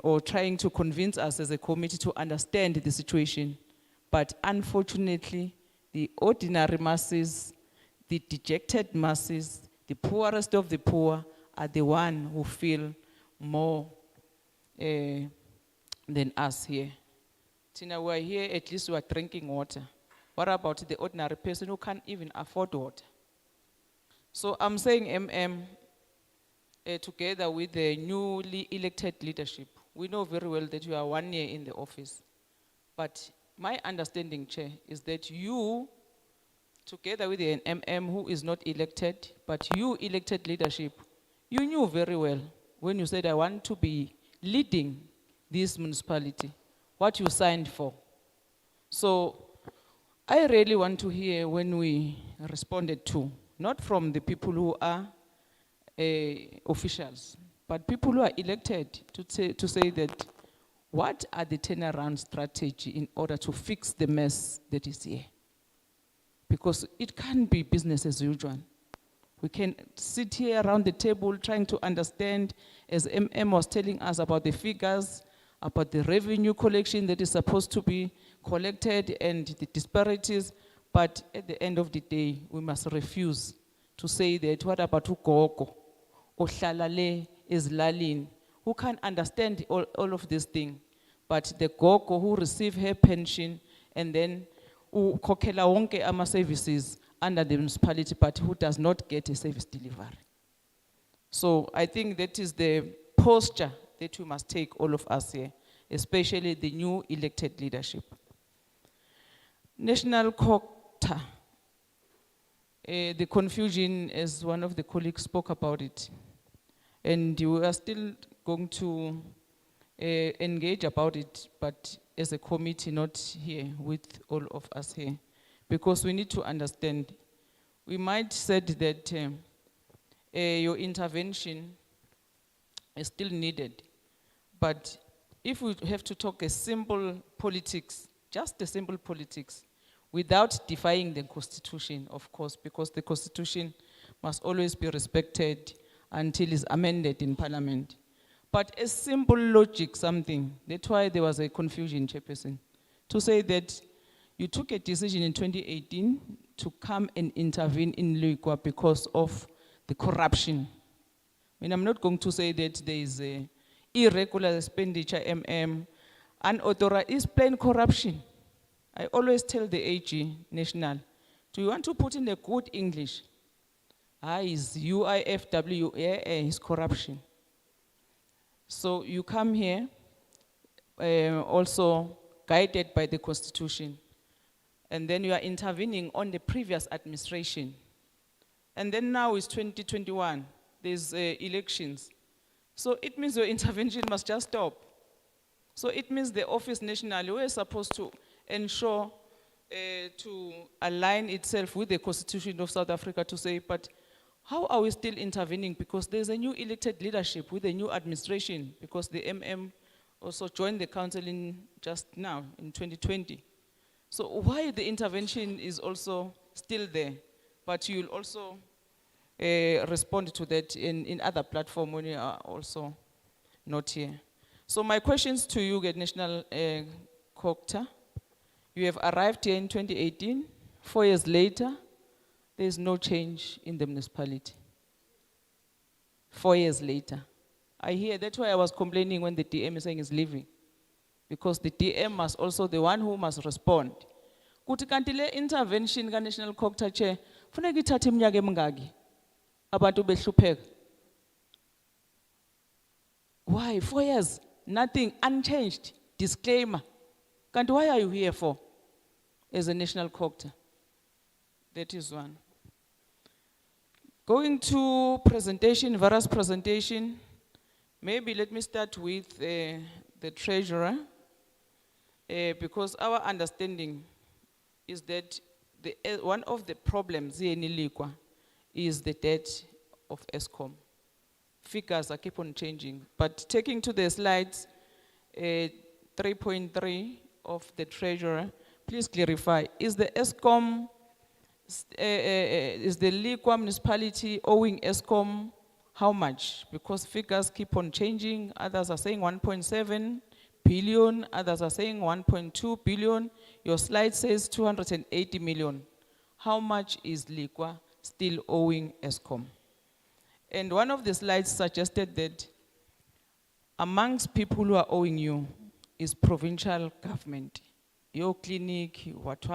or trying to convince us as a committee to understand the situation, but unfortunately, the ordinary masses, the dejected masses, the poorest of the poor are the one who feel more than us here. Tina, we're here, at least we're drinking water. What about the ordinary person who can't even afford water? So I'm saying MM, together with the newly elected leadership, we know very well that you are 1 year in the office. But my understanding, Chair, is that you, together with the MM who is not elected, but you elected leadership, you knew very well when you said, I want to be leading this municipality, what you signed for. So I really want to hear when we responded to, not from the people who are officials, but people who are elected to say that what are the turnaround strategy in order to fix the mess that is here? Because it can't be business as usual. We can sit here around the table trying to understand, as MM was telling us about the figures, about the revenue collection that is supposed to be collected and the disparities, but at the end of the day, we must refuse to say that what about ugogo, ohlalale ezilalini, who can understand all of these things, but the gogo who receive her pension and then ukhokhela wonke ama services under the municipality, but who does not get a service delivery. So I think that is the posture that we must take, all of us here, especially the new elected leadership. National Coghsta, the confusion, as one of the colleagues spoke about it, and we are still going to engage about it, but as a committee, not here with all of us here, because we need to understand. We might said that your intervention is still needed, but if we have to talk a simple politics, just a simple politics, without defying the Constitution, of course, because the Constitution must always be respected until it's amended in Parliament. But a simple logic, something, that's why there was a confusion, Chairperson, to say that you took a decision in 2018 to come and intervene in Lekwa because of the corruption. I mean, I'm not going to say that there is a irregular expenditure, MM. Unauthorized is plain corruption. I always tell the AG National, do you want to put in the good English? Is UIFW, is corruption. So you come here, also guided by the Constitution, and then you are intervening on the previous administration. And then now it's 2021, there's elections. So it means your intervention must just stop. So it means the Office National is supposed to ensure to align itself with the Constitution of South Africa to say, but how are we still intervening? Because there's a new elected leadership with a new administration, because the MM also joined the council just now in 2020. So why the intervention is also still there, but you'll also respond to that in other platforms when you are also not here. So my questions to you, Gert National Coghsta, you have arrived here in 2018, 4 years later, there is no change in the municipality. 4 years later. I hear, that's why I was complaining when the DM is saying he's leaving. Because the DM must also, the one who must respond. Kuti kanti le intervention ka National Coghsta Chair, funeka ithathe iminyaka emingaki abantu behlupheka. Why? 4 years, nothing, unchanged, disclaimer. Kanti why are you here for as a National Coghsta? That is one. Going to presentation, various presentation, maybe let me start with the treasurer, because our understanding is that one of the problems here in Lekwa is the debt of Eskom. Figures are keep on changing, but taking to the slides, 3.3 of the treasurer, please clarify, is the Eskom, is the Lekwa municipality owing Eskom how much? Because figures keep on changing. Others are saying 1.7 billion, others are saying 1.2 billion. Your slide says 280 million. How much is Lekwa still owing Eskom? And one of the slides suggested that amongst people who are owing you is provincial government. Your clinic, what.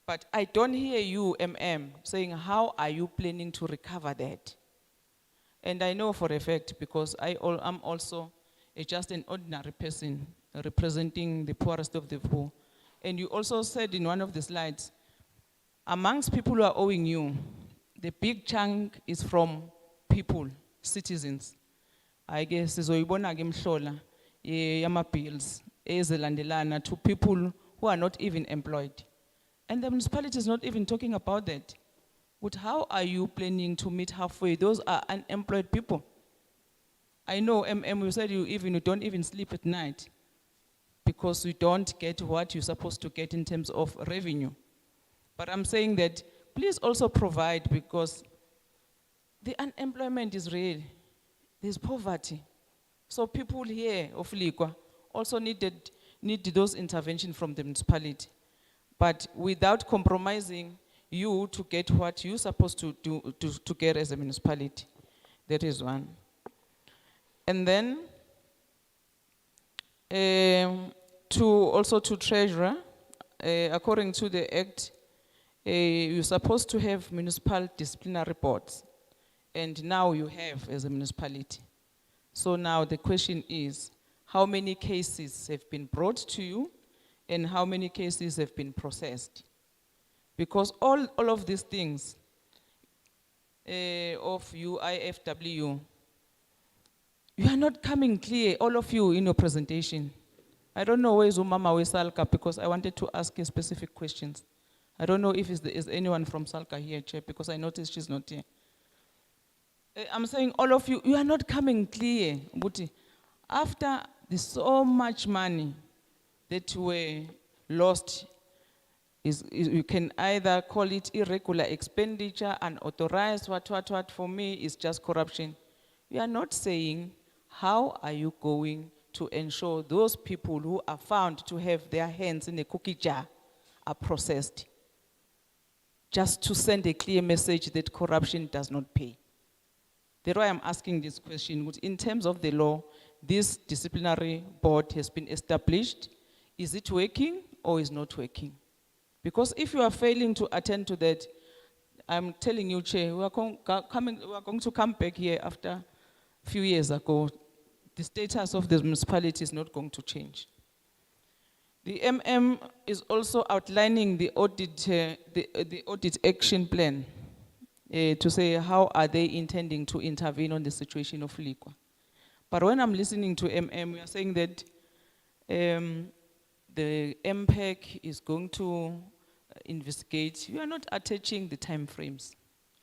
But I don't hear you, saying how are you planning to recover that? And I know for a fact, because I'm also just an ordinary person representing the poorest of the poor. And you also said in one of the slides, amongst people who are owing you, the big chunk is from people, citizens. I guess Zoibona Gimshola, Yama bills, Ezelandelana, to people who are not even employed. And the municipality is not even talking about that. But how are you planning to meet halfway? Those are unemployed people. I know, you said you don't even sleep at night because you don't get what you're supposed to get in terms of revenue. But I'm saying that please also provide, because the unemployment is real. There's poverty. So people here of Lekwa also need those interventions from the municipality. But without compromising you to get what you're supposed to do to get as a municipality. That is one. And then to treasurer, according to the Act, you're supposed to have municipal disciplinary boards. And now you have as a municipality. So now the question is, how many cases have been brought to you and how many cases have been processed? Because all of these things of UIFW, you are not coming clear, all of you in your presentation. I don't know where is Umama with SALGA, because I wanted to ask you specific questions. I don't know if is anyone from SALGA here, Chair, because I noticed she's not here. I'm saying all of you, you are not coming clear, Buti. After there's so much money that were lost, you can either call it irregular expenditure, unauthorized, what, for me it's just corruption. You are not saying how are you going to ensure those people who are found to have their hands in a cookie jar are processed. Just to send a clear message that corruption does not pay. That's why I'm asking this question. In terms of the law, this disciplinary board has been established. Is it working or is not working? Because if you are failing to attend to that, I'm telling you, Chair, we are going to come back here after a few years ago. The status of the municipality is not going to change. The MM is also outlining the audit, the audit action plan to say how are they intending to intervene on the situation of Lekwa. But when I'm listening to MM, we are saying that the MPEC is going to investigate. You are not attaching the time frames.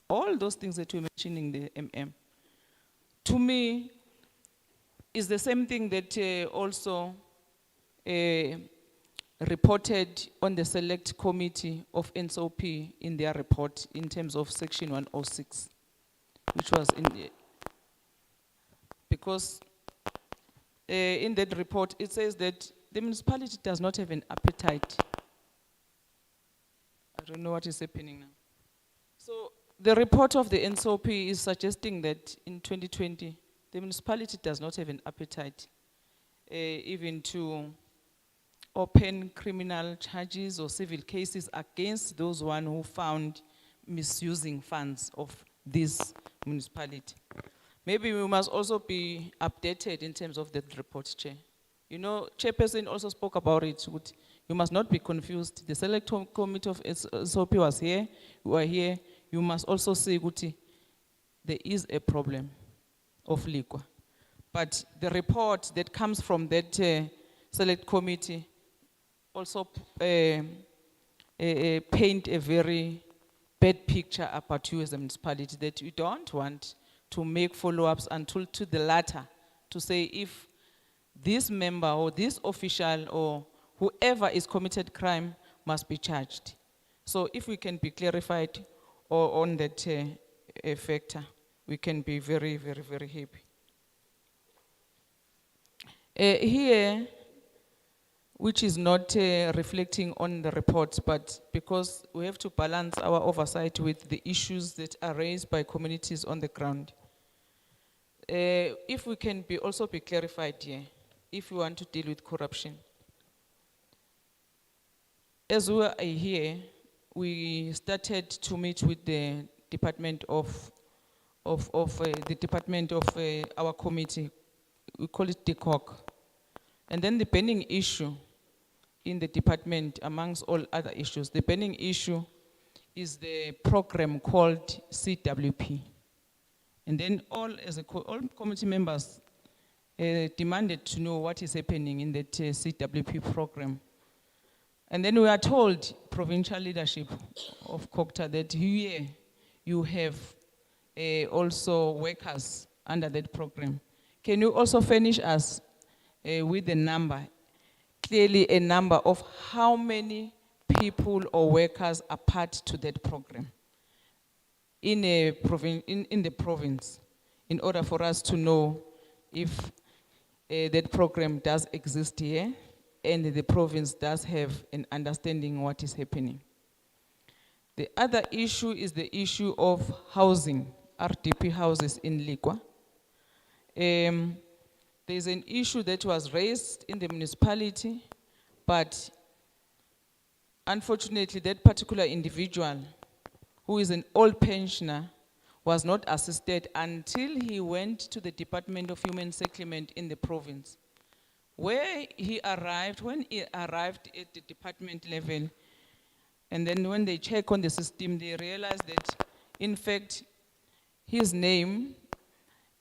All those things that you're mentioning the MM. To me, is the same thing that also reported on the select committee of NSOP in their report in terms of section 106, which was in the, because in that report it says that the municipality does not have an appetite. I don't know what is happening now. So the report of the NSOP is suggesting that in 2020, the municipality does not have an appetite even to open criminal charges or civil cases against those one who found misusing funds of this municipality. Maybe we must also be updated in terms of that report, Chair. You know, Chairperson also spoke about it. You must not be confused. The select committee of SOP was here, we were here. You must also say, Guti, there is a problem of Lekwa. But the report that comes from that select committee also paint a very bad picture about you as a municipality, that you don't want to make follow-ups until to the latter, to say if this member or this official or whoever is committed crime must be charged. So if we can be clarified on that factor, we can be very, very, very happy. Here, which is not reflecting on the report, but because we have to balance our oversight with the issues that are raised by communities on the ground. If we can also be clarified here, if we want to deal with corruption. As we are here, we started to meet with the department of our committee. We call it DCoG. And then the pending issue in the department, amongst all other issues, the pending issue is the program called CWP. And then all committee members demanded to know what is happening in that CWP program. And then we are told, provincial leadership of Coghsta, that here you have also workers under that program. Can you also furnish us with the number, clearly a number of how many people or workers are part to that program in the province, in order for us to know if that program does exist here and the province does have an understanding what is happening. The other issue is the issue of housing, RDP houses in Lekwa. There's an issue that was raised in the municipality, but unfortunately that particular individual, who is an old pensioner, was not assisted until he went to the Department of Human Settlement in the province. Where he arrived, when he arrived at the department level, and then when they check on the system, they realized that, in fact, his name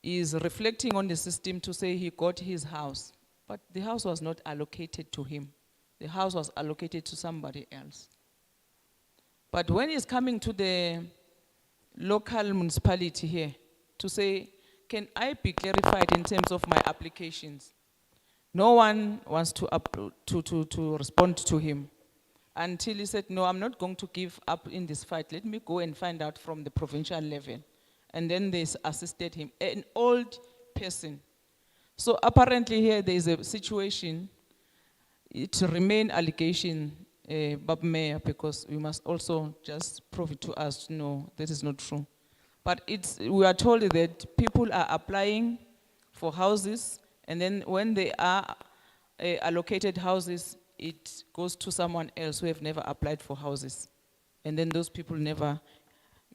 is reflecting on the system to say he got his house. But the house was not allocated to him. The house was allocated to somebody else. But when he's coming to the local municipality here to say, can I be clarified in terms of my applications? No one wants to respond to him until he said, no, I'm not going to give up in this fight. Let me go and find out from the provincial level. And then they assisted him, an old person. So apparently here there is a situation, it remain allegation, Bob Mayor, because we must also just prove it to us, no, that is not true. But we are told that people are applying for houses And then when they are allocated houses, it goes to someone else who have never applied for houses. And then those people never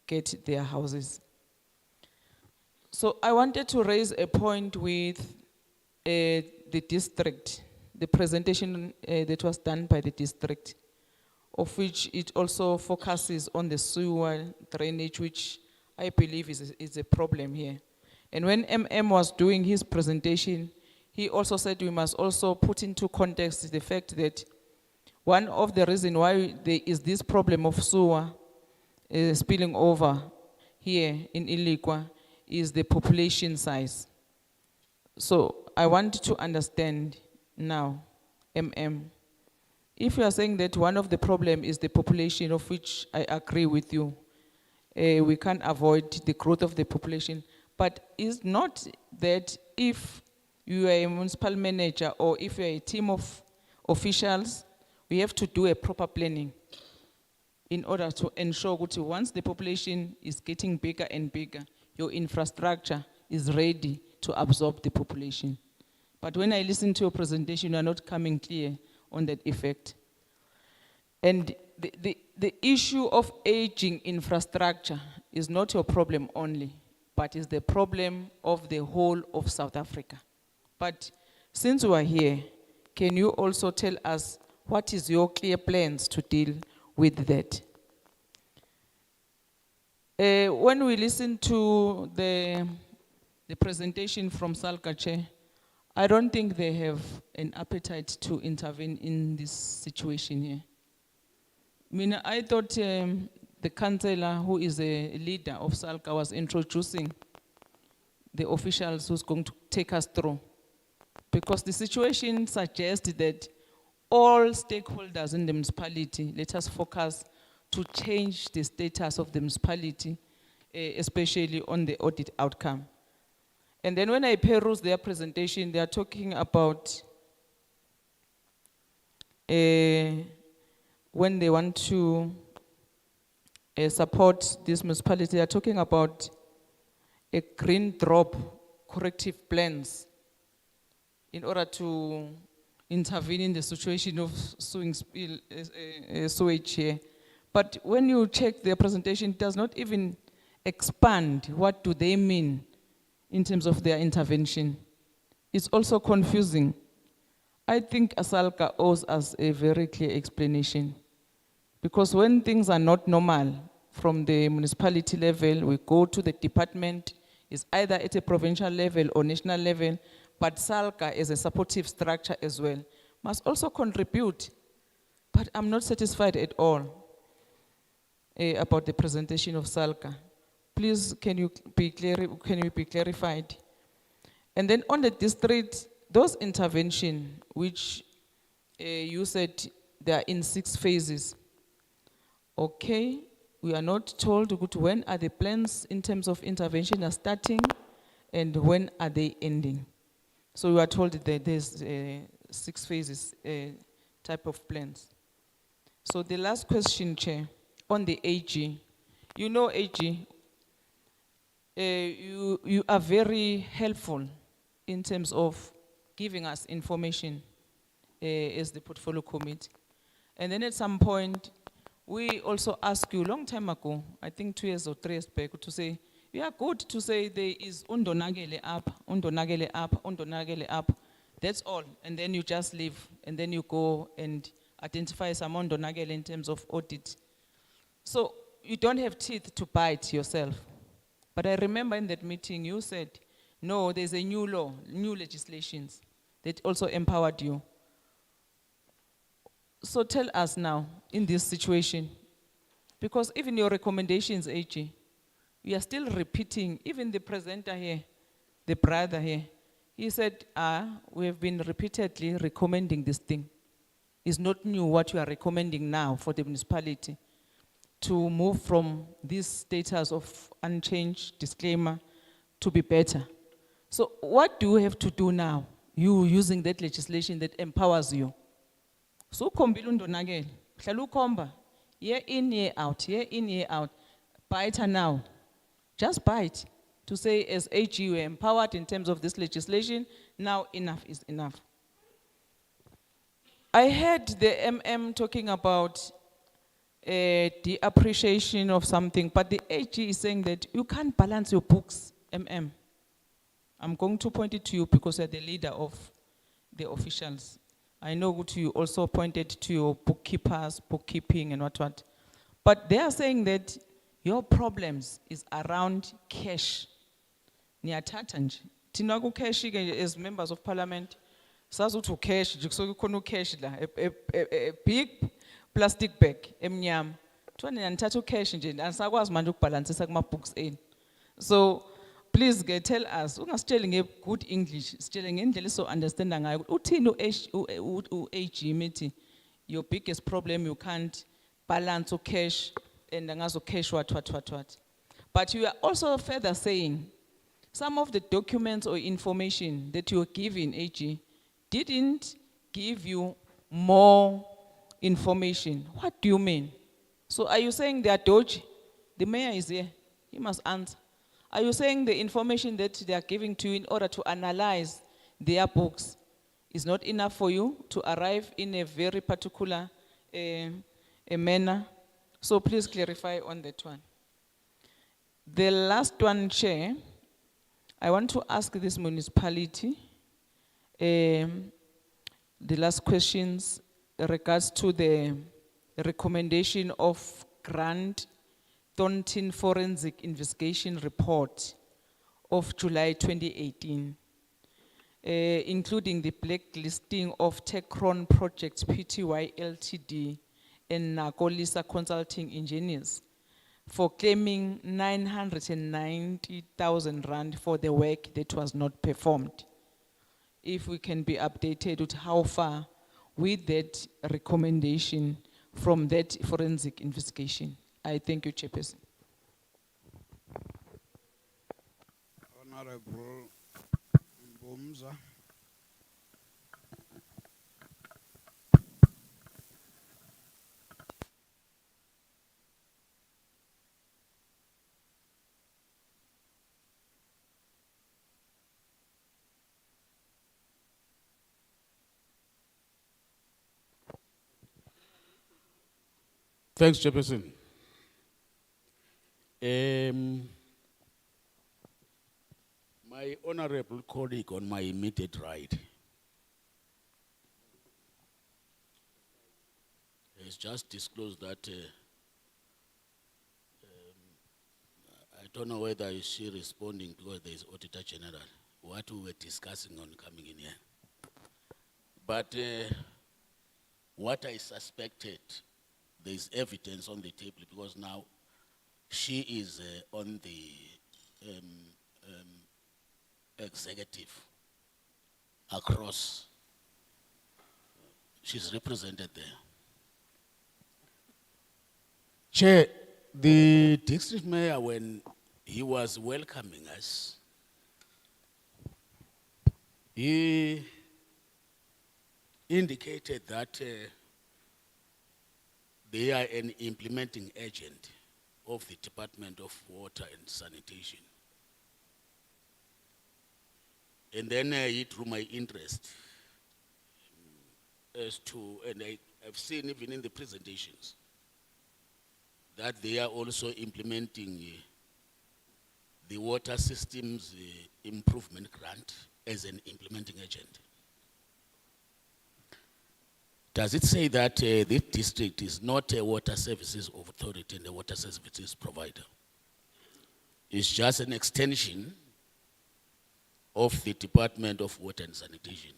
get their houses. So I wanted to raise a point with the district, the presentation that was done by the district, of which it also focuses on the sewer drainage, which I believe is a problem here. And when MM was doing his presentation, he also said we must also put into context the fact that one of the reasons why there is this problem of sewer spilling over here in Lekwa is the population size. So I want to understand now, if you are saying that one of the problems is the population, of which I agree with you, we can't avoid the growth of the population, but is not that if you are a municipal manager or if you are a team of officials, we have to do a proper planning in order to ensure that once the population is getting bigger and bigger, your infrastructure is ready to absorb the population. But when I listen to your presentation, you are not coming clear on that effect. And the issue of aging infrastructure is not your problem only, but is the problem of the whole of South Africa. But since we are here, can you also tell us what is your clear plans to deal with that? When we listen to the presentation from SALGA Chair, I don't think they have an appetite to intervene in this situation here. I thought the councillor, who is a leader of SALGA, was introducing the officials who's going to take us through. Because the situation suggests that all stakeholders in the municipality, let us focus to change the status of the municipality, especially on the audit outcome. And then when I peruse their presentation, they are talking about when they want to support this municipality, they are talking about a green drop corrective plans in order to intervene in the situation of sewage here. But when you check their presentation, it does not even expand what do they mean in terms of their intervention. It's also confusing. I think SALGA owes us a very clear explanation. Because when things are not normal from the municipality level, we go to the department, it's either at a provincial level or national level, but SALGA as a supportive structure as well must also contribute. But I'm not satisfied at all about the presentation of SALGA. Please, can you be clarified? And then on the district, those interventions, which you said they are in 6 phases. Okay, we are not told when are the plans in terms of intervention are starting and when are they ending. So we are told that there's 6 phases type of plans. So the last question, Chair, on the AG. You know, AG, you are very helpful in terms of giving us information as the portfolio committee. And then at some point, we also asked you a long time ago, I think 2 years or 3 years back, to say, we are good to say there is undonagele up, undonagele up, undonagele up. That's all. And then you just leave. And then you go and identify some undonagele in terms of audit. So you don't have teeth to bite yourself. But I remember in that meeting you said, no, there's a new law, new legislations that also empowered you. So tell us now, in this situation, because even your recommendations, AG, we are still repeating, even the presenter here, the brother here, he said, we have been repeatedly recommending this thing. It's not new what you are recommending now for the municipality to move from this status of unchanged disclaimer to be better. So what do you have to do now, you using that legislation that empowers you? So kombilundonagel, komba, year in, year out, year in, year out. Bite her now. Just bite to say as AG you are empowered in terms of this legislation, now enough is enough. I heard the MM talking about the appreciation of something, but the AG is saying that you can't balance your books, MM. I'm going to point it to you because you're the leader of the officials. I know what you also pointed to your bookkeepers, bookkeeping and what. But they are saying that your problems is around cash. Niyathatha nje. Thina ku cash as members of parliament, sazuthi cash, kusuke khona cash la, a big plastic bag emnyama. Kuthiwa niyathatha cash nje, anisakwazi manje ukubalansisa kuma books eni. So please tell us, ungasitsheli good English, sitshele ngendlela so understanda ngayo. Uthini u-AG mithi your biggest problem you can't balance cash and angazo cash what. But you are also further saying some of the documents or information that you were given, AG, didn't give you more information. What do you mean? So are you saying they are dodgy? The mayor is here, he must answer. Are you saying the information that they are giving to you in order to analyze their books is not enough for you to arrive in a very particular a manner? So please clarify on that one. The last one, Chair, I want to ask this municipality, the last questions regards to the recommendation of Grant Thornton Forensic Investigation Report of July 2018, including the blacklisting of Techron Projects Pty Ltd and Nakolisa Consulting Engineers for claiming 990,000 rand for the work that was not performed. If we can be updated with how far with that recommendation from that forensic investigation. I thank you, Chairperson. Honorable Mbumza. Thanks, Chairperson. My honorable colleague on my immediate right has just disclosed that I don't know whether is she responding because there is Auditor General, what we were discussing on coming in here. But what I suspected, there is evidence on the table because now she is on the executive across. She's represented there. Chair, the district mayor, when he was welcoming us, he indicated that they are an implementing agent of the Department of Water and Sanitation. And then he drew my interest as to, and I've seen even in the presentations, that they are also implementing the water systems improvement grant as an implementing agent. Does it say that this district is not a water services authority and a water services provider? It's just an extension of the Department of Water and Sanitation.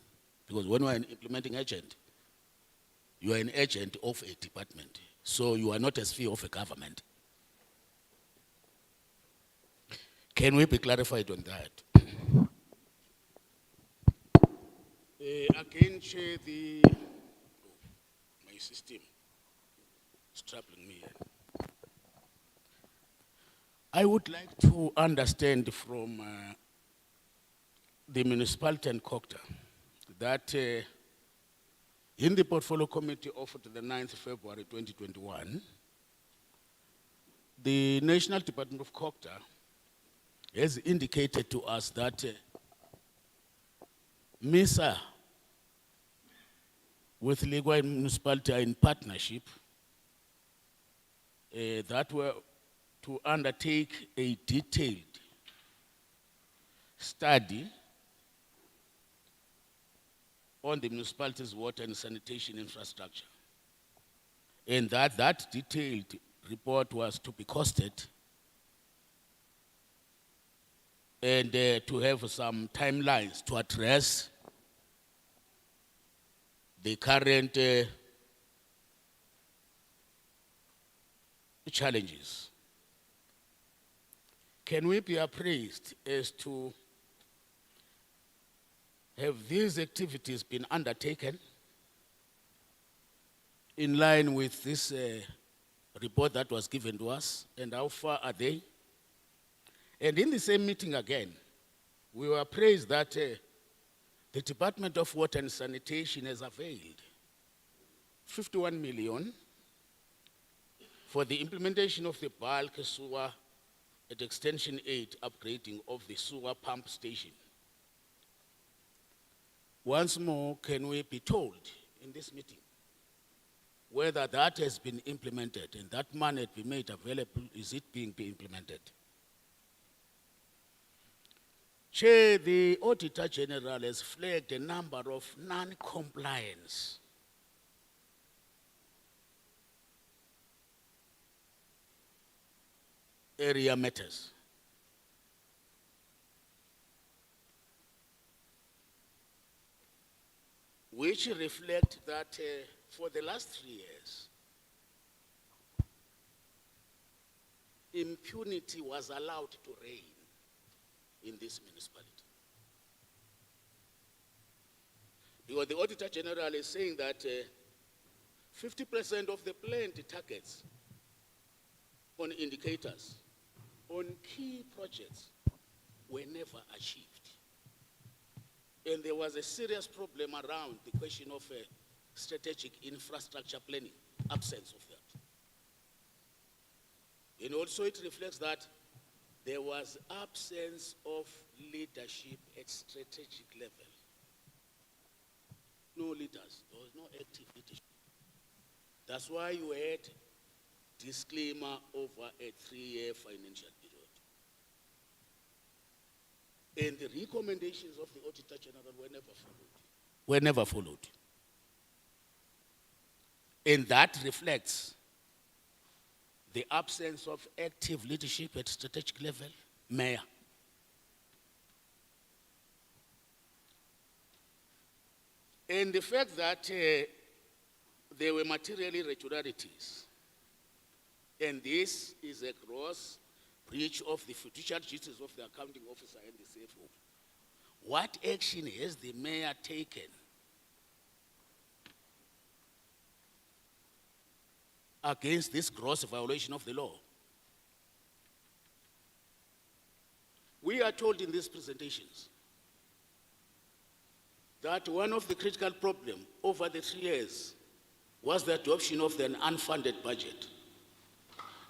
Because when you are an implementing agent, you are an agent of a department. So you are not a sphere of a government. Can we be clarified on that? Again, Chair, my system is troubling me. I would like to understand from the municipality and Coghsta that in the portfolio committee offered the 9th February 2021, the National Department of Coghsta has indicated to us that MISA with Lekwa Municipality are in partnership that were to undertake a detailed study on the municipality's water and sanitation infrastructure. And that detailed report was to be costed and to have some timelines to address the current challenges. Can we be appraised as to have these activities been undertaken in line with this report that was given to us, and how far are they? And in the same meeting again, we were appraised that the Department of Water and Sanitation has availed 51 million for the implementation of the bulk sewer at Extension 8 upgrading of the sewer pump station. Once more, can we be told in this meeting whether that has been implemented and that money has been made available? Is it being implemented? Chair, the Auditor General has flagged a number of non-compliance area matters. Which reflect that for the last 3 years, impunity was allowed to reign in this municipality. Because the Auditor General is saying that 50% of the planned targets on indicators on key projects were never achieved. And there was a serious problem around the question of strategic infrastructure planning, absence of that. And also it reflects that there was absence of leadership at strategic level. No leaders, there was no active leadership. That's why you had disclaimer over a 3-year financial period. And the recommendations of the Auditor General were never followed. And that reflects the absence of active leadership at strategic level, mayor. And the fact that there were material irregularities, and this is a gross breach of the fiduciary duties of the accounting officer and the CFO. What action has the mayor taken against this gross violation of the law? We are told in these presentations that one of the critical problems over the 3 years was the adoption of an unfunded budget.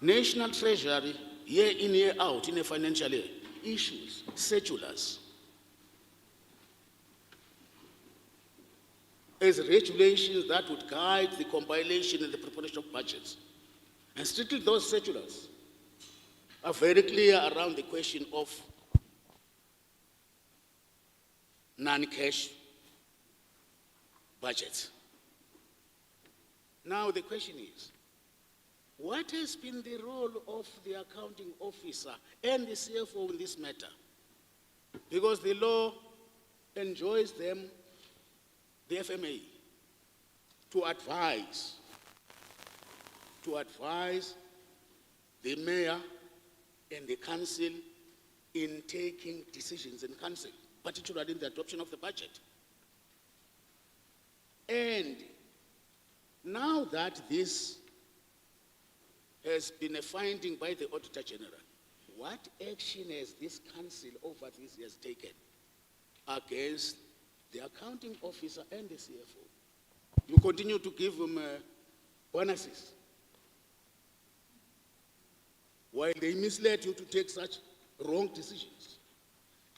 National Treasury, year in, year out, in a financial year, issues circulars as regulations that would guide the compilation and the preparation of budgets. And strictly those circulars are very clear around the question of non-cash budgets. Now the question is, what has been the role of the accounting officer and the CFO in this matter? Because the law enjoins them, the FMA, to advise the mayor and the council in taking decisions in council, particularly in the adoption of the budget. And now that this has been a finding by the Auditor General, what action has this council over these years taken against the accounting officer and the CFO? You continue to give them bonuses while they misled you to take such wrong decisions.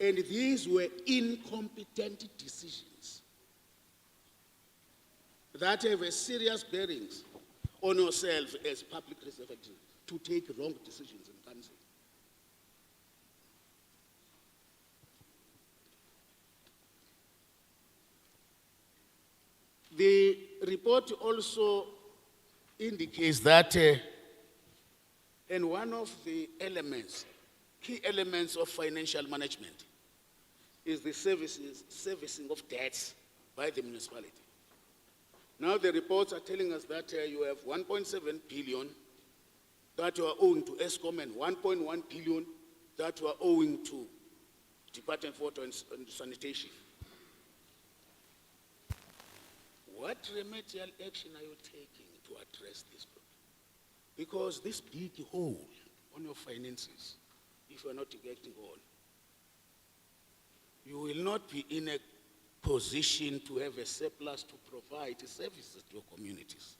And these were incompetent decisions that have a serious bearings on yourself as public representative to take wrong decisions in council. The report also indicates that, and one of the elements, key elements of financial management is the servicing of debts by the municipality. Now the reports are telling us that you have 1.7 billion that you are owing to Eskom and 1.1 billion that you are owing to Department of Water and Sanitation. What remedial action are you taking to address this problem? Because this big hole on your finances, if you are not getting on, you will not be in a position to have a surplus to provide services to your communities.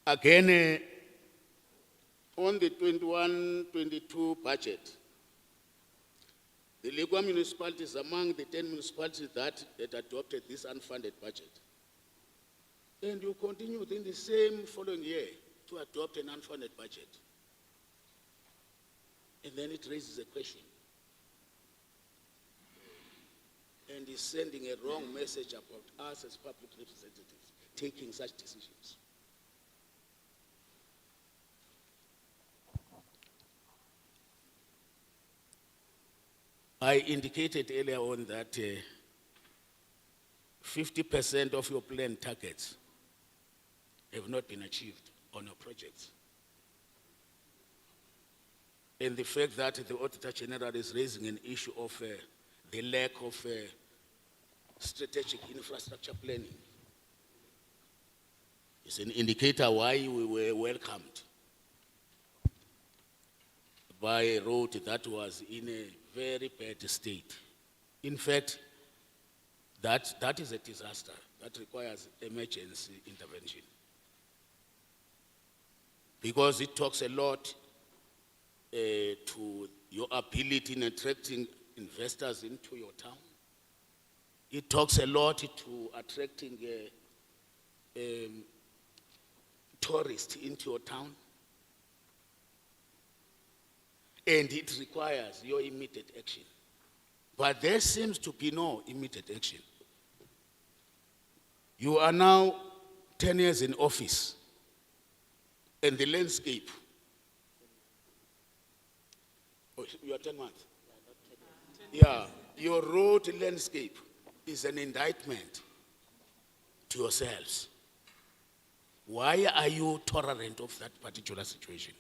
Again, on the 21-22 budget, the Lekwa municipality is among the 10 municipalities that adopted this unfunded budget. And you continue within the same following year to adopt an unfunded budget. And then it raises a question. And is sending a wrong message about us as public representatives taking such decisions. I indicated earlier on that 50% of your planned targets have not been achieved on your projects. And the fact that the Auditor General is raising an issue of the lack of strategic infrastructure planning is an indicator why we were welcomed by a road that was in a very bad state. In fact, that is a disaster that requires emergency intervention. Because it talks a lot to your ability in attracting investors into your town. It talks a lot to attracting tourists into your town. And it requires your immediate action. But there seems to be no immediate action. You are now 10 years in office, and the landscape, you are 10 months? Yeah, your road landscape is an indictment to yourselves. Why are you tolerant of that particular situation?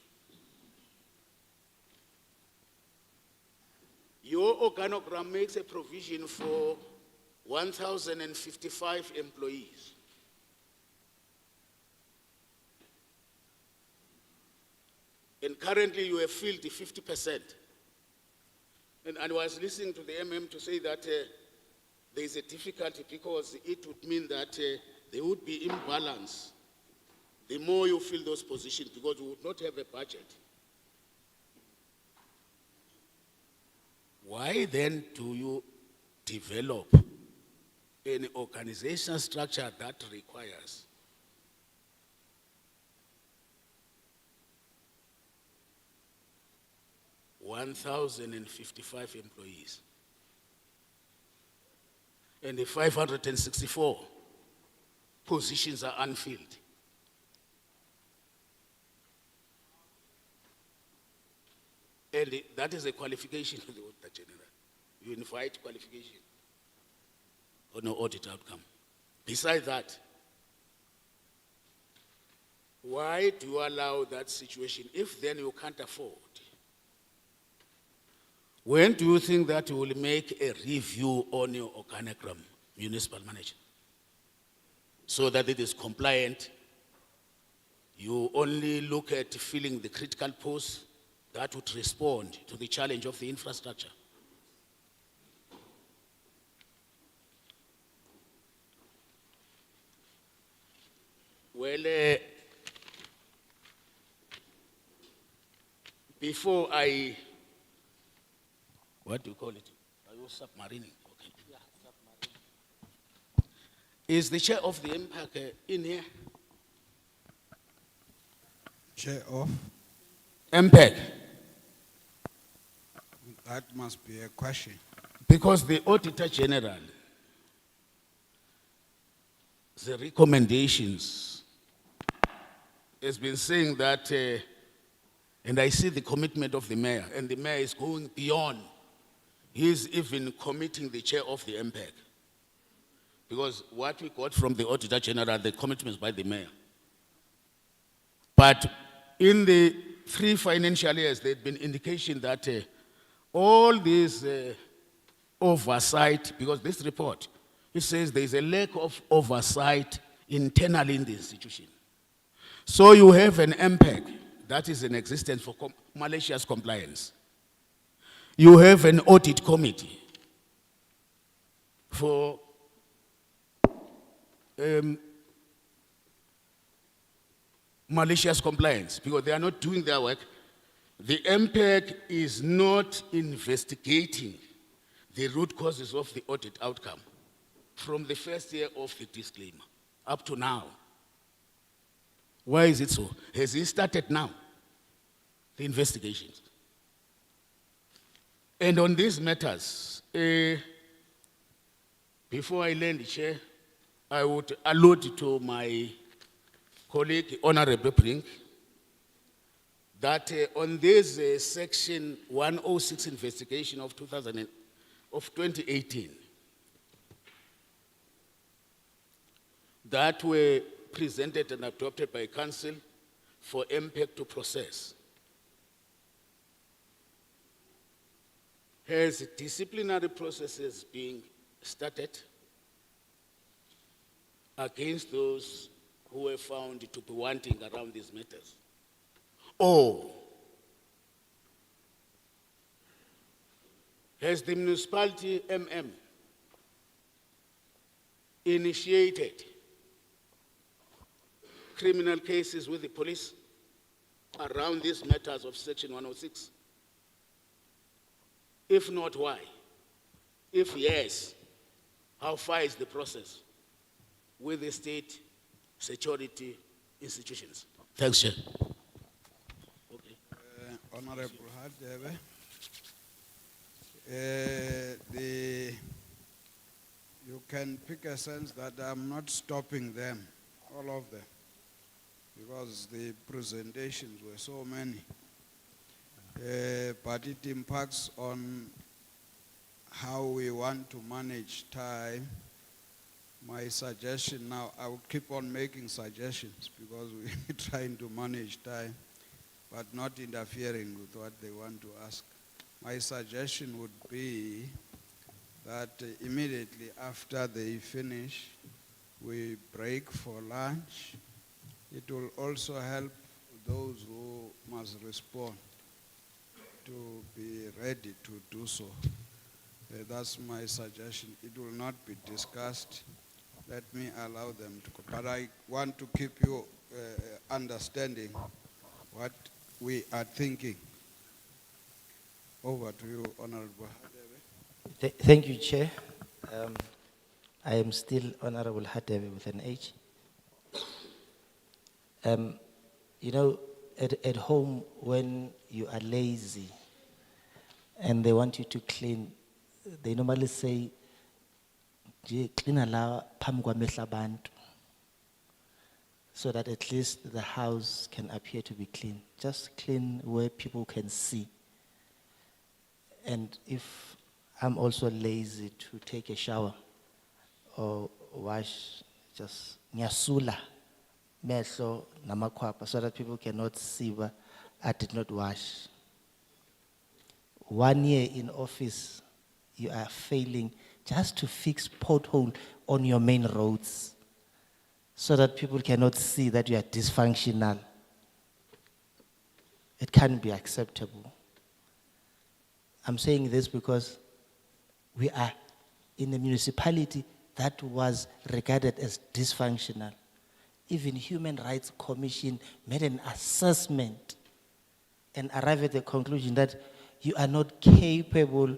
Your organogram makes a provision for 1,055 employees. And currently you have filled 50%. And I was listening to the MM to say that there is a difficulty because it would mean that there would be imbalance the more you fill those positions because you would not have a budget. Why then do you develop an organizational structure that requires (1,055 employees and the 564 positions are unfilled? And that is a qualification to the Auditor General. You invite qualification or no audit outcome. Besides that, why do you allow that situation if then you can't afford? When do you think that you will make a review on your organogram, municipal manager, so that it is compliant? You only look at filling the critical posts that would respond to the challenge of the infrastructure. Well, before I, what do you call it? Are you submarining? Okay. Yeah, submarine. Is the chair of the impact in here? Chair of, MPEG. that must be a question. Because the Auditor General, the recommendations, has been saying that, and I see the commitment of the mayor, and the mayor is going beyond. He's even committing the chair of the MPEG. Because what we got from the Auditor General, the commitments by the mayor. But in the 3 financial years, there had been indication that all these oversight, because this report, it says there is a lack of oversight internally in the institution. So you have an MPEG that is in existence for malicious compliance. You have an audit committee for malicious compliance because they are not doing their work. The MPEG is not investigating the root causes of the audit outcome from the first year of the disclaimer up to now. Why is it so? Has it started now, the investigations? And on these matters, before I land the chair, I would allude to my colleague, Honorable Brink, that on this section 106 investigation of 2018, that were presented and adopted by Council for MPEG to process, has disciplinary processes being started against those who were found to be wanting around these matters? Or has the municipality initiated criminal cases with the police around these matters of section 106? If not, why? If yes, how far is the process with the state security institutions? Thanks, Chair. Okay. Honorable Hadebe, you can pick a sense that I'm not stopping them, all of them, because the presentations were so many. But it impacts on how we want to manage time. My suggestion now, I will keep on making suggestions because we're trying to manage time, but not interfering with what they want to ask. My suggestion would be that immediately after they finish, we break for lunch. It will also help those who must respond to be ready to do so. That's my suggestion. It will not be discussed. Let me allow them to go. But I want to keep you understanding what we are thinking. Over to you, Honorable Hadebe. Thank you, Chair. I am still Honorable Hadebe with an H. You know, at home, when you are lazy and they want you to clean, they normally say, clean ala phambi kwamehlo abantu, so that at least the house can appear to be clean. Just clean where people can see. And if I'm also lazy to take a shower or wash, just nyasula mehlo namakwapa, so that people cannot see but I did not wash. 1 year in office, you are failing just to fix pothole on your main roads so that people cannot see that you are dysfunctional. It can't be acceptable. I'm saying this because we are in a municipality that was regarded as dysfunctional. Even Human Rights Commission made an assessment and arrive at the conclusion that you are not capable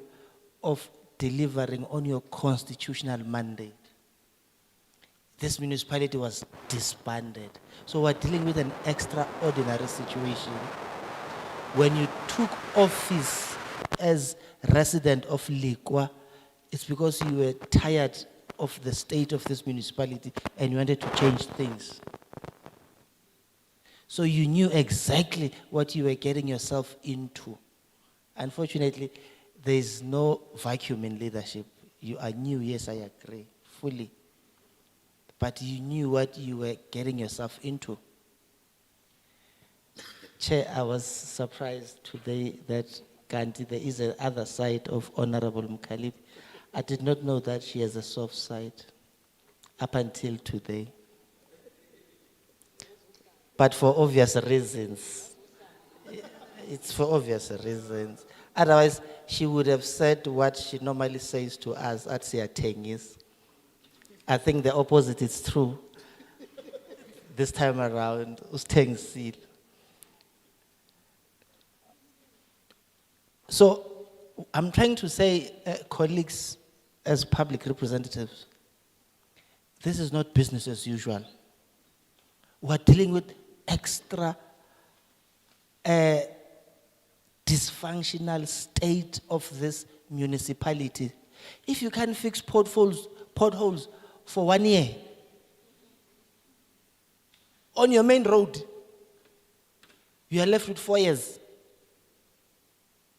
of delivering on your constitutional mandate. This municipality was disbanded. So we're dealing with an extraordinary situation. When you took office as resident of Lekwa, it's because you were tired of the state of this municipality and you wanted to change things. So you knew exactly what you were getting yourself into. Unfortunately, there is no vacuum in leadership. You are new, yes, I agree, fully. But you knew what you were getting yourself into. Chair, I was surprised today that Kanti, there is another side of Honorable Mkhalip. I did not know that she has a soft side up until today. But for obvious reasons. It's for obvious reasons. Otherwise, she would have said what she normally says to us at Siatengis. I think the opposite is true. This time around, Ustengsil. So, I'm trying to say, colleagues, as public representatives, this is not business as usual. We're dealing with extra dysfunctional state of this municipality. If you can't fix potholes for 1 year on your main road, you are left with 4 years.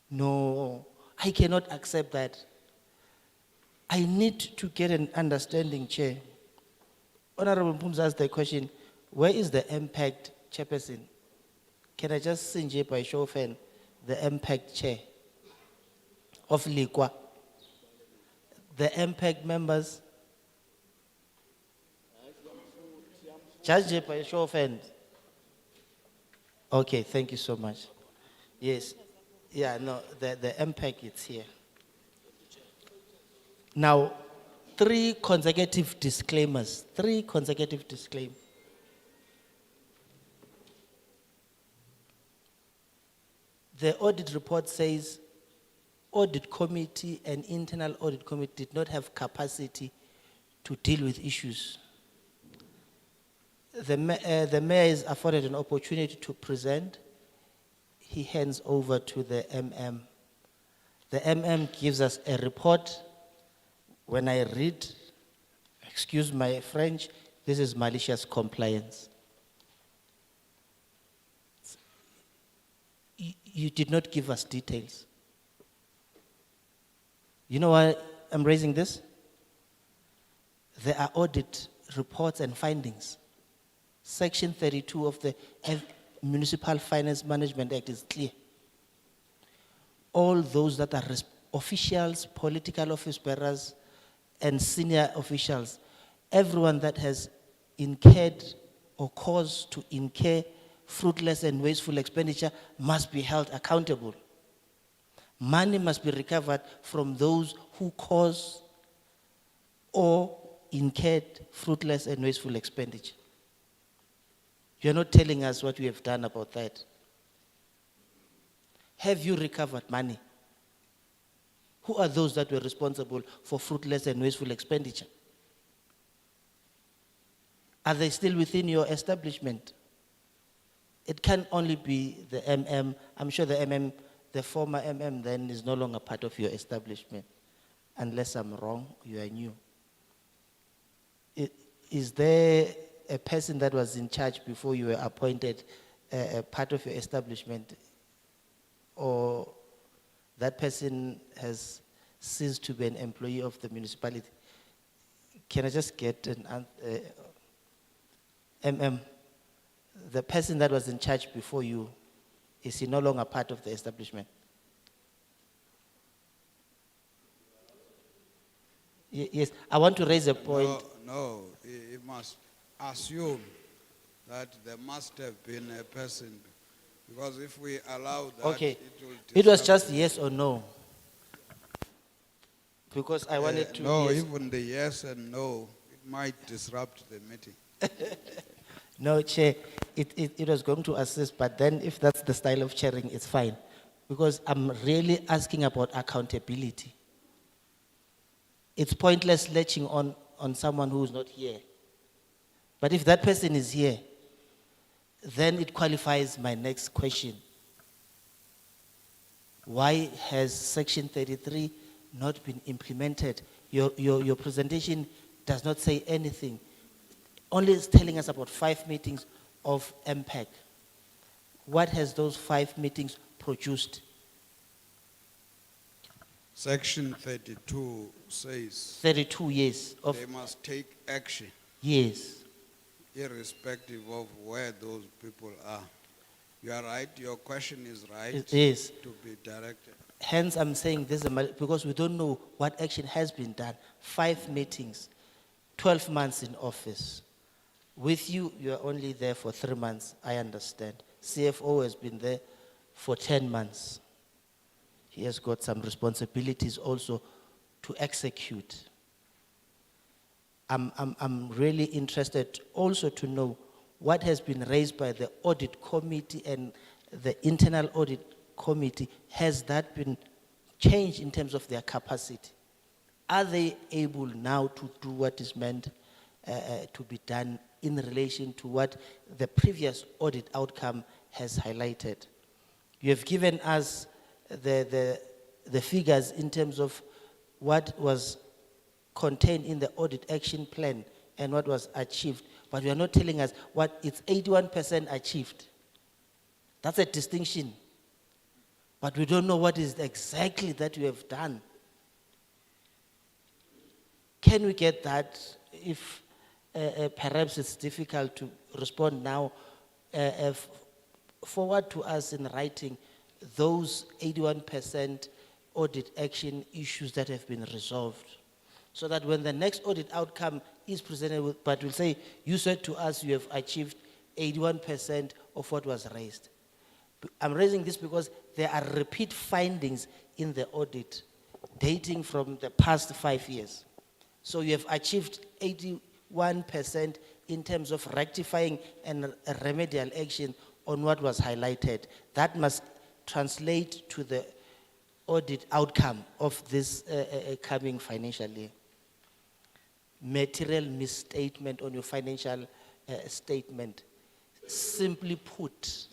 No, I cannot accept that. I need to get an understanding, Chair. Honorable Mpums asked the question, where is the impact, Chairperson? Can I just singe by show of hand the impact chair of Lekwa? The impact members? Just by show of hand. Okay, thank you so much. Yes. Yeah, no, the impact is here. Now, 3 consecutive disclaimers. 3 consecutive disclaimers. The audit report says audit committee and internal audit committee did not have capacity to deal with issues. The mayor is afforded an opportunity to present. He hands over to the MM. The MM gives us a report. When I read, excuse my French, this is malicious compliance. You did not give us details. You know why I'm raising this? There are audit reports and findings. Section 32 of the Municipal Finance Management Act is clear. All those that are officials, political office bearers, and senior officials, everyone that has incurred or caused to incur fruitless and wasteful expenditure must be held accountable. Money must be recovered from those who cause or incurred fruitless and wasteful expenditure. You're not telling us what you have done about that. Have you recovered money? Who are those that were responsible for fruitless and wasteful expenditure? Are they still within your establishment? It can only be the MM. I'm sure the MM, the former MM then is no longer part of your establishment. Unless I'm wrong, you are new. Is there a person that was in charge before you were appointed part of your establishment, or that person has ceased to be an employee of the municipality? Can I just get an MM? The person that was in charge before you, is he no longer part of the establishment? Yes, I want to raise a point. No, you must assume that there must have been a person, because if we allow that, Okay, it will it was just disrupt- yes or no. Because I wanted to. No, yes. even the yes and no, it might disrupt the meeting. No, Chair. it was going to assist, but then if that's the style of chairing, it's fine. Because I'm really asking about accountability. It's pointless latching on someone who's not here. But if that person is here, then it qualifies my next question. Why has Section 33 not been implemented? Your presentation does not say anything. Only it's telling us about 5 meetings of MPEC. What has those 5 meetings produced? Section 32 says 32 years of, they must take action yes. irrespective of where those people are. You are right, your question is right. It is. To be directed. Hence, I'm saying this because we don't know what action has been done. 5 meetings, 12 months in office. With you, you are only there for 3 months, I understand. CFO has been there for 10 months. He has got some responsibilities also to execute. I'm really interested also to know what has been raised by the audit committee and the internal audit committee. Has that been changed in terms of their capacity? Are they able now to do what is meant to be done in relation to what the previous audit outcome has highlighted? You have given us the figures in terms of what was contained in the audit action plan and what was achieved, but you are not telling us what it's 81% achieved. That's a distinction. But we don't know what is exactly that you have done. Can we get that? If perhaps it's difficult to respond now, forward to us in writing those 81% audit action issues that have been resolved, so that when the next audit outcome is presented with, but we'll say, you said to us you have achieved 81% of what was raised. I'm raising this because there are repeat findings in the audit dating from the past 5 years. So you have achieved 81% in terms of rectifying and remedial action on what was highlighted. That must translate to the audit outcome of this coming financial year. Material misstatement on your financial statement. Simply put,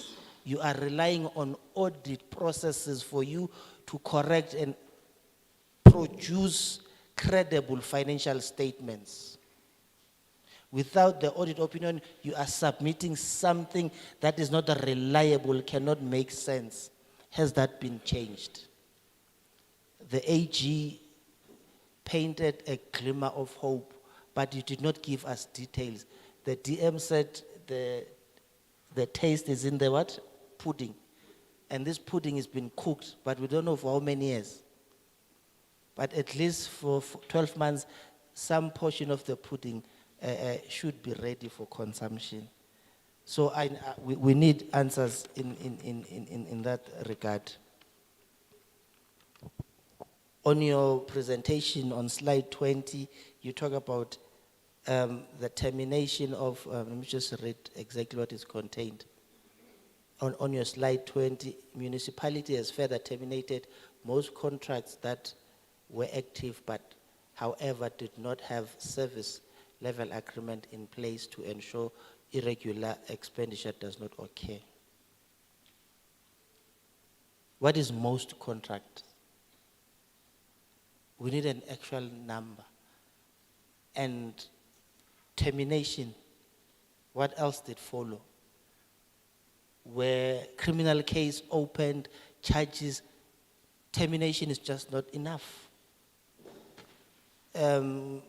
you are relying on audit processes for you to correct and produce credible financial statements. Without the audit opinion, you are submitting something that is not reliable, cannot make sense. Has that been changed? The AG painted a glimmer of hope, but you did not give us details. The DM said the taste is in the what? Pudding. And this pudding has been cooked, but we don't know for how many years. But at least for 12 months, some portion of the pudding should be ready for consumption. So we need answers in that regard. On your presentation on slide 20, you talk about the termination of, let me just read exactly what is contained. On your slide 20, municipality has further terminated most contracts that were active but however did not have service level agreement in place to ensure irregular expenditure does not occur. What is most contract? We need an actual number. And termination, what else did follow? Where criminal case opened, charges, termination is just not enough. In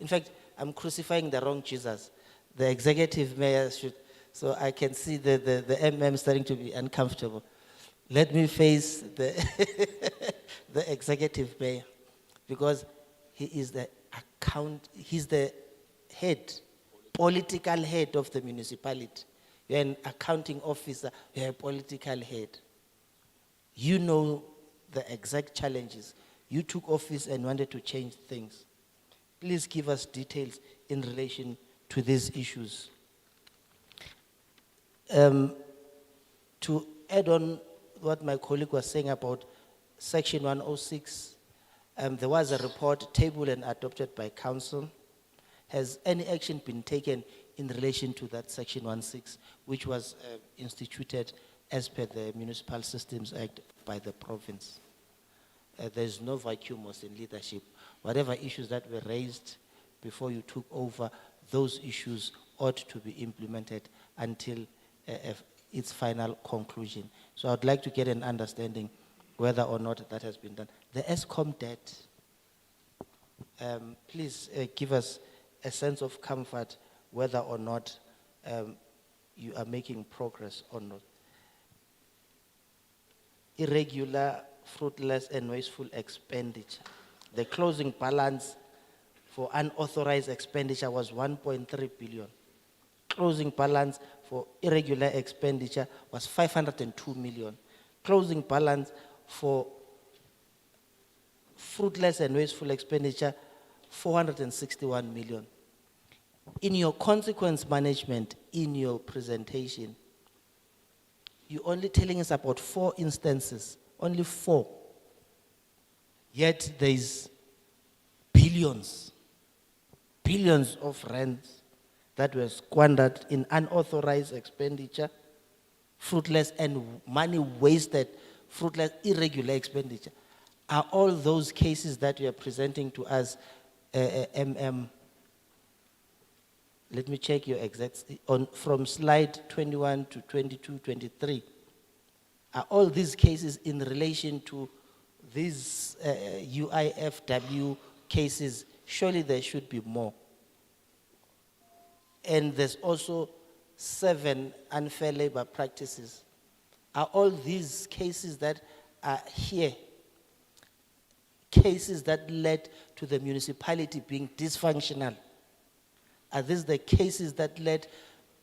fact, I'm crucifying the wrong Jesus. The executive mayor should, so I can see the MM starting to be uncomfortable. Let me face the, the executive mayor, because he is the he's the head, political head of the municipality. You're an accounting officer, you're a political head. You know the exact challenges. You took office and wanted to change things. Please give us details in relation to these issues. To add on what my colleague was saying about Section 106, there was a report tabled and adopted by council. Has any action been taken in relation to that Section 106, which was instituted as per the Municipal Systems Act by the province? There's no vacuum was in leadership. Whatever issues that were raised before you took over, those issues ought to be implemented until its final conclusion. So I'd like to get an understanding whether or not that has been done. The Eskom debt, please give us a sense of comfort whether or not you are making progress or not. Irregular, fruitless, and wasteful expenditure. The closing balance for unauthorized expenditure was 1.3 billion. Closing balance for irregular expenditure was 502 million. Closing balance for fruitless and wasteful expenditure, 461 million. In your consequence management, in your presentation, you're only telling us about 4 instances, only 4. Yet there's billions of rands that were squandered in unauthorized expenditure, fruitless and money wasted, fruitless, irregular expenditure. Are all those cases that you are presenting to us, let me check your exact, from slide 21 to 22, 23. Are all these cases in relation to these UIFW cases? Surely there should be more. And there's also 7 unfair labor practices. Are all these cases that are here cases that led to the municipality being dysfunctional? Are these the cases that led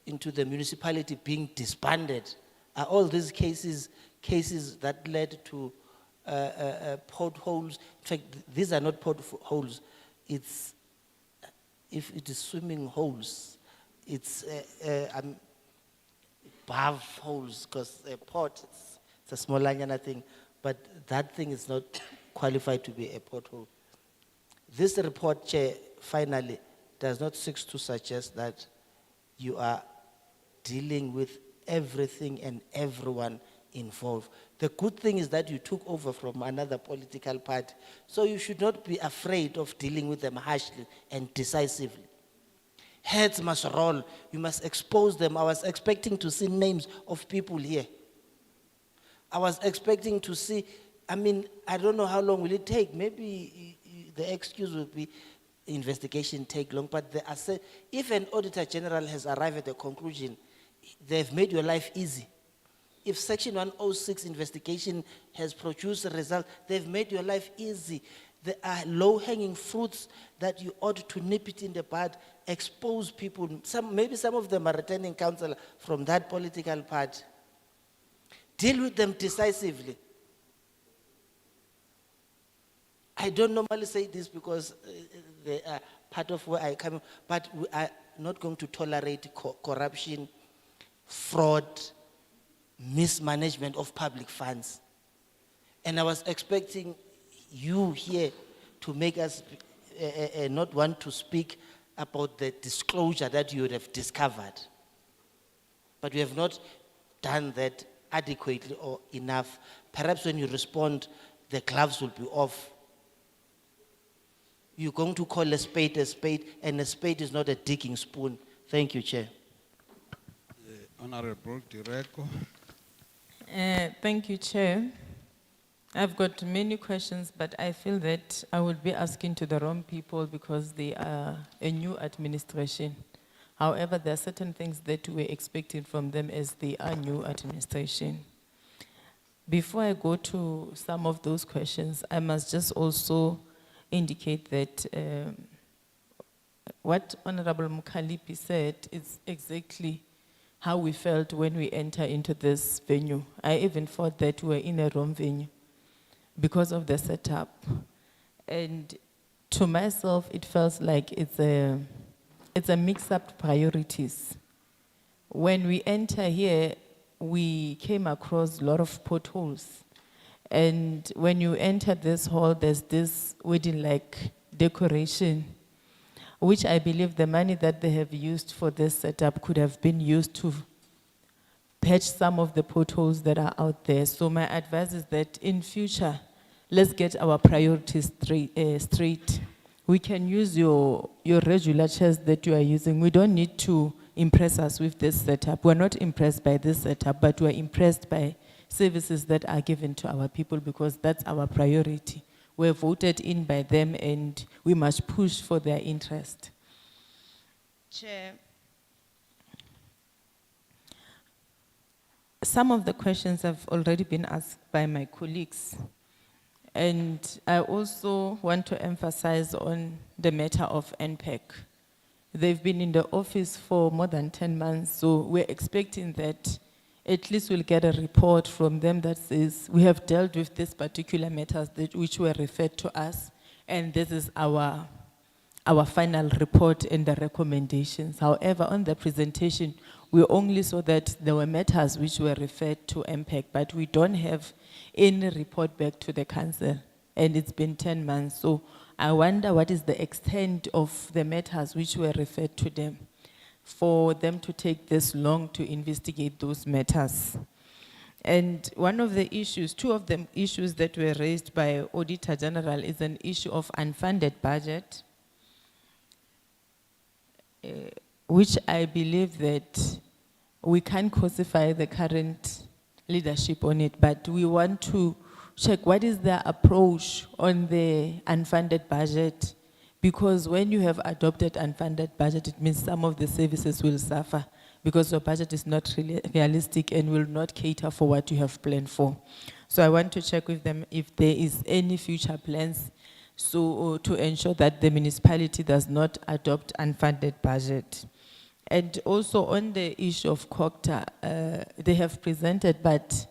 into the municipality being disbanded? Are all these cases that led to potholes? In fact, these are not potholes. If it is swimming holes, it's bath holes, because a pot, it's a small lanyana thing, but that thing is not qualified to be a pothole. This report, Chair, finally, does not seek to suggest that you are dealing with everything and everyone involved. The good thing is that you took over from another political party, so you should not be afraid of dealing with them harshly and decisively. Heads must roll. You must expose them. I was expecting to see names of people here. I was expecting to see, I mean, I don't know how long will it take. Maybe the excuse will be investigation take long, but if an Auditor General has arrived at a conclusion, they've made your life easy. If Section 106 investigation has produced a result, they've made your life easy. There are low-hanging fruits that you ought to nip it in the bud, expose people. Maybe some of them are returning counsel from that political party. Deal with them decisively. I don't normally say this because they are part of where I come, but we are not going to tolerate corruption, fraud, mismanagement of public funds. And I was expecting you here to make us not want to speak about the disclosure that you would have discovered. But we have not done that adequately or enough. Perhaps when you respond, the gloves will be off. You're going to call a spade, and a spade is not a digging spoon. Thank you, Chair. Honorable Direko. Thank you, Chair. I've got many questions, but I feel that I will be asking to the wrong people because they are a new administration. However, there are certain things that we're expecting from them as they are new administration. Before I go to some of those questions, I must just also indicate that what Honorable Mukhalipi said is exactly how we felt when we enter into this venue. I even thought that we were in a wrong venue because of the setup. And to myself, it feels like it's a mix-up priorities. when we enter here, we came across a lot of potholes. And when you enter this hall, there's this wedding-like decoration, which I believe the money that they have used for this setup could have been used to patch some of the potholes that are out there. So my advice is that in future, let's get our priorities straight. We can use your regular chairs that you are using. We don't need to impress us with this setup. We're not impressed by this setup, but we're impressed by services that are given to our people because that's our priority. We're voted in by them and we must push for their interest. Chair, some of the questions have already been asked by my colleagues. And I also want to emphasize on the matter of NPEC. They've been in the office for more than 10 months, so we're expecting that at least we'll get a report from them that says we have dealt with this particular matters which were referred to us, and this is our final report and the recommendations. However, on the presentation, we only saw that there were matters which were referred to MPEC, but we don't have any report back to the council, and it's been 10 months. So I wonder what is the extent of the matters which were referred to them for them to take this long to investigate those matters. And one of the issues, two of the issues that were raised by Auditor General is an issue of unfunded budget, which I believe that we can't crucify the current leadership on it, but we want to check what is their approach on the unfunded budget, because when you have adopted unfunded budget, it means some of the services will suffer because your budget is not really realistic and will not cater for what you have planned for. So I want to check with them if there is any future plans so to ensure that the municipality does not adopt unfunded budget. And also on the issue of Coghsta, they have presented, but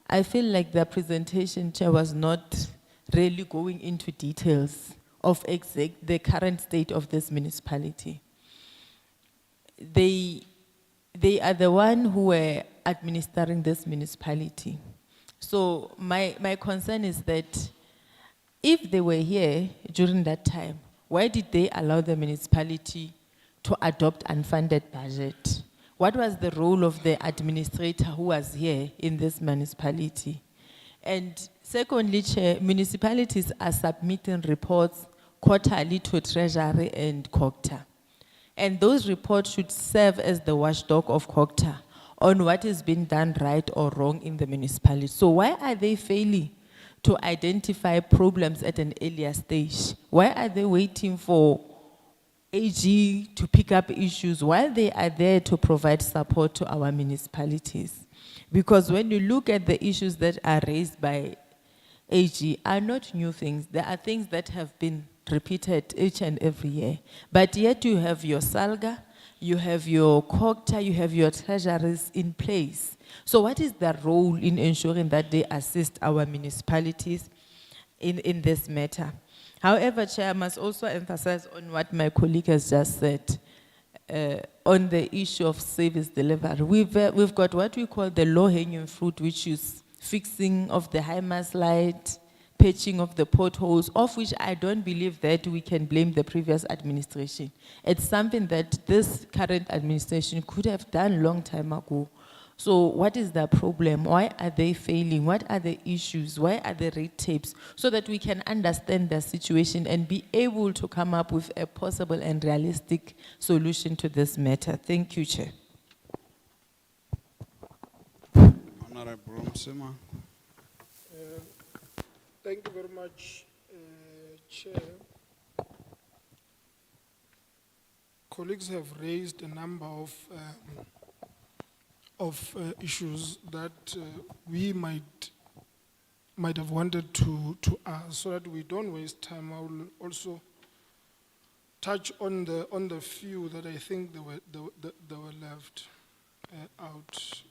I feel like the presentation, Chair, was not really going into details of the current state of this municipality. They are the one who were administering this municipality. So my concern is that if they were here during that time, why did they allow the municipality to adopt unfunded budget? What was the role of the administrator who was here in this municipality? And secondly, Chair, municipalities are submitting reports quarterly to Treasury and Coghsta. And those reports should serve as the watchdog of Coghsta on what is being done right or wrong in the municipality. So why are they failing to identify problems at an earlier stage? Why are they waiting for AG to pick up issues while they are there to provide support to our municipalities? Because when you look at the issues that are raised by AG are not new things. There are things that have been repeated each and every year. But yet you have your SALGA, you have your Coghsta, you have your treasuries in place. So what is their role in ensuring that they assist our municipalities in this matter? However, Chair, I must also emphasize on what my colleague has just said on the issue of service delivery. We've got what we call the low-hanging fruit, which is fixing of the high mast light, patching of the potholes, of which I don't believe that we can blame the previous administration. It's something that this current administration could have done a long time ago. So what is the problem? Why are they failing? What are the issues? Why are the red tapes? So that we can understand the situation and be able to come up with a possible and realistic solution to this matter. Thank you, Chair. Honorable Msima. Thank you very much, Chair. Colleagues have raised a number of issues that we might have wanted to ask, so that we don't waste time. I will also touch on the few that I think they were left out.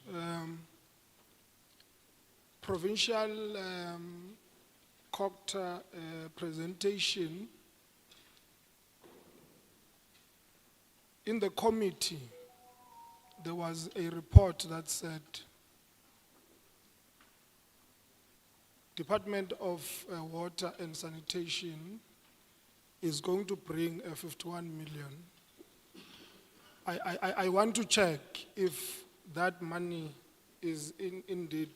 Provincial Coghsta presentation in the committee. there was a report that said Department of Water and Sanitation is going to bring 51 million. I want to check if that money is indeed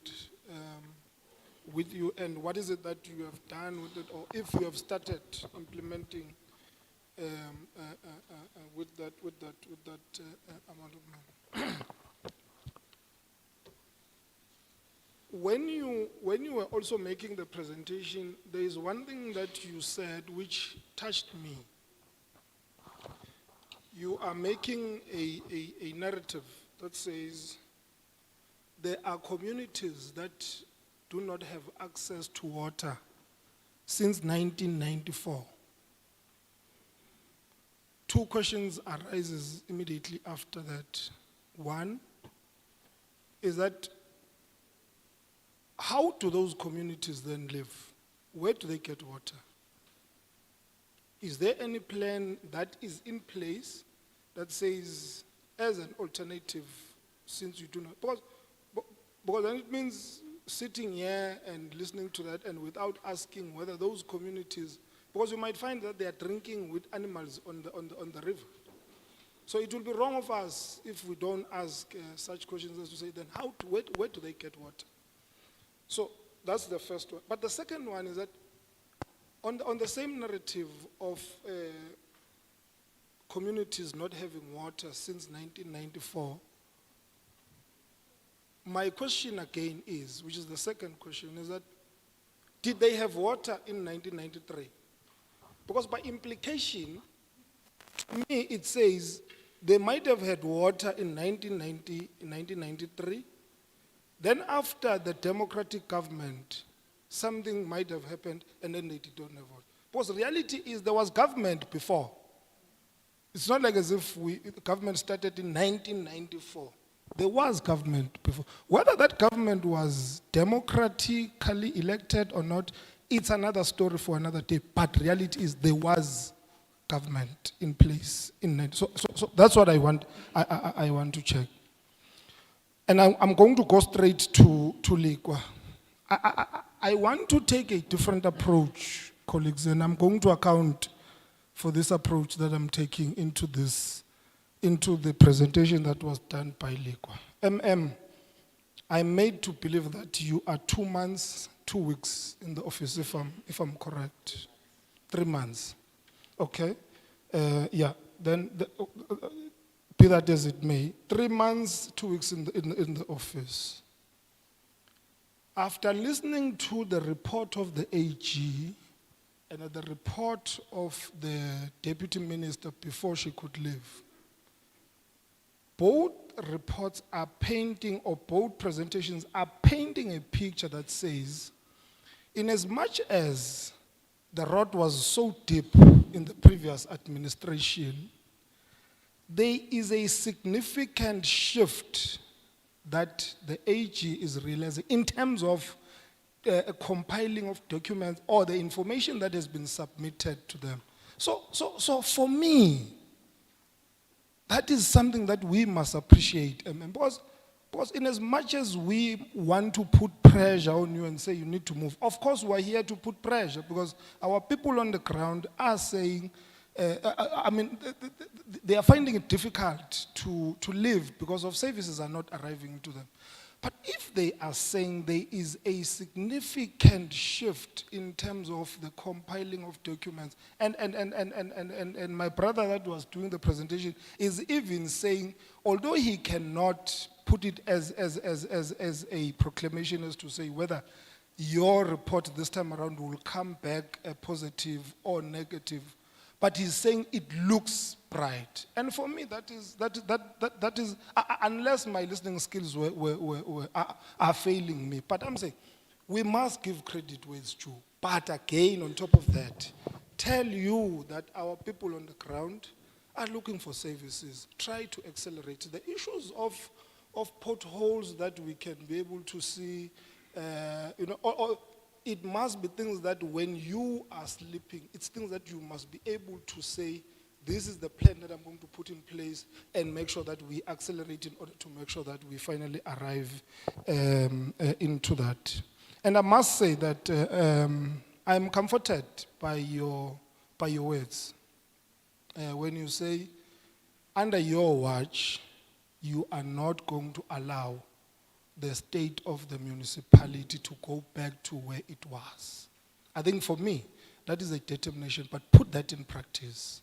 with you, and what is it that you have done with it, or if you have started implementing with that amount of money. When you were also making the presentation, there is one thing that you said which touched me. You are making a narrative that says there are communities that do not have access to water since 1994. Two questions arises immediately after that. One is that how do those communities then live? Where do they get water? Is there any plan that is in place that says, as an alternative, since you do not, because then it means sitting here and listening to that and without asking whether those communities, because you might find that they are drinking with animals on the river. So it will be wrong of us if we don't ask such questions as to say, then where do they get water? So that's the first one. But the second one is that on the same narrative of communities not having water since 1994, my question again is, which is the second question, is that did they have water in 1993? Because by implication, to me it says they might have had water in 1993. Then after the democratic government, something might have happened and then they don't have water. Because the reality is there was government before. It's not like as if the government started in 1994. There was government before. Whether that government was democratically elected or not, it's another story for another day. But reality is there was government in place. So that's what I want to check. And I'm going to go straight to Lekwa. I want to take a different approach, colleagues, and I'm going to account for this approach that I'm taking into the presentation that was done by Lekwa. I'm made to believe that you are 2 months, 2 weeks in the office, if I'm correct. 3 months. Okay? Yeah. Then be that as it may, 3 months, 2 weeks in the office. After listening to the report of the AG and the report of the deputy minister before she could leave, both reports are painting, or both presentations are painting a picture that says, in as much as the rot was so deep in the previous administration, there is a significant shift that the AG is realizing in terms of a compiling of documents or the information that has been submitted to them. So for me, that is something that we must appreciate. Because in as much as we want to put pressure on you and say you need to move, of course we are here to put pressure because our people on the ground are saying, they are finding it difficult to live because of services are not arriving to them. But if they are saying there is a significant shift in terms of the compiling of documents, and my brother that was doing the presentation is even saying, although he cannot put it as a proclamation as to say whether your report this time around will come back positive or negative, but he's saying it looks bright. And for me, that is unless my listening skills are failing me. But I'm saying, we must give credit where it's due. But again, on top of that, tell you that our people on the ground are looking for services. Try to accelerate the issues of potholes that we can be able to see, or it must be things that when you are sleeping, it's things that you must be able to say, this is the plan that I'm going to put in place and make sure that we accelerate in order to make sure that we finally arrive into that. And I must say that I'm comforted by your words. When you say, under your watch, you are not going to allow the state of the municipality to go back to where it was. I think for me, that is a determination, but put that in practice.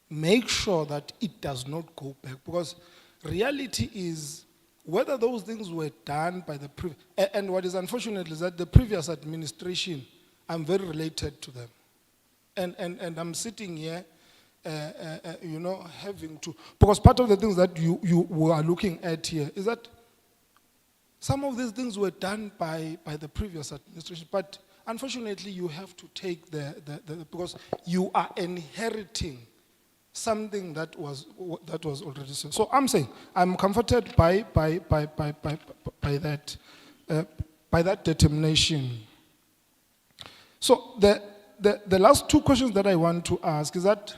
Make sure that it does not go back, because reality is, whether those things were done by the previous, and what is unfortunate is that the previous administration, I'm very related to them. And I'm sitting here, having to, because part of the things that you are looking at here is that some of these things were done by the previous administration, but unfortunately you have to take because you are inheriting something that was already so. So I'm saying I'm comforted by that determination. So the last two questions that I want to ask is that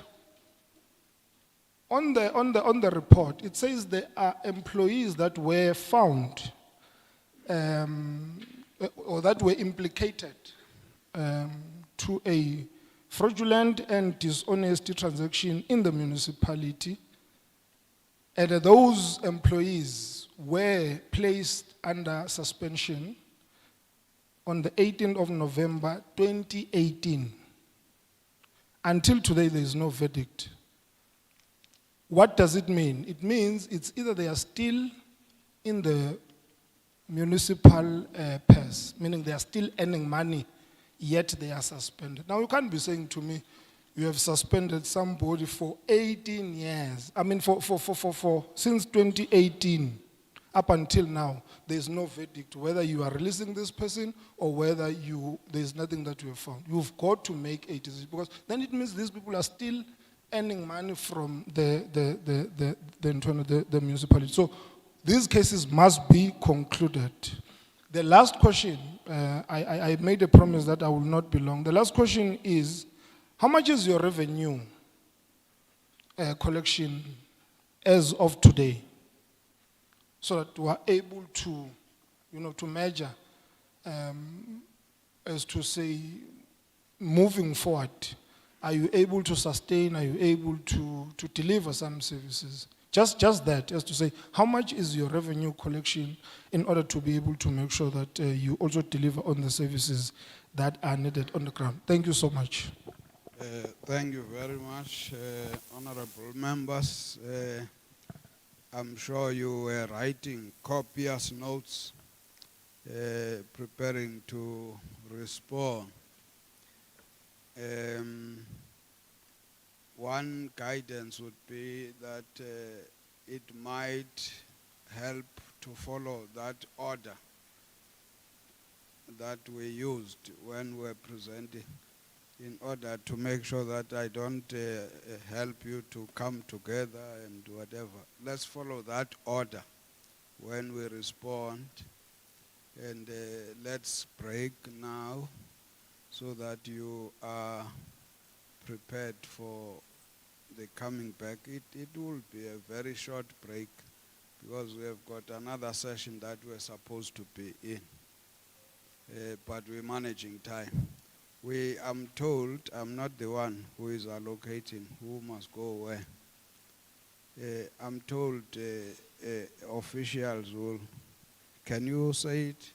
on the report it says there are employees that were found or that were implicated to a fraudulent and dishonest transaction in the municipality, and those employees were placed under suspension on the 18th of November 2018. Until today, there is no verdict. What does it mean? It means it's either they are still in the municipal purse, meaning they are still earning money, yet they are suspended. Now, you can't be saying to me, you have suspended somebody for 18 years. I mean, since 2018 up until now, there's no verdict, whether you are releasing this person or whether there's nothing that you have found. You've got to make a decision, because then it means these people are still earning money from the municipality. So these cases must be concluded. The last question, I made a promise that I will not be long. The last question is, how much is your revenue collection as of today? So that we are able to, to measure, as to say, moving forward, are you able to sustain, are you able to deliver some services? Just that, as to say, how much is your revenue collection in order to be able to make sure that you also deliver on the services that are needed on the ground. Thank you so much. Thank you very much, honorable members. I'm sure you were writing copious notes, preparing to respond. One guidance would be that it might help to follow that order that we used when we were presenting, in order to make sure that I don't help you to come together and whatever. Let's follow that order when we respond, and let's break now so that you are prepared for the coming back. It will be a very short break because we have got another session that we're supposed to be in, but we're managing time. I'm told I'm not the one who is allocating who must go where. I'm told officials will. Can you say it?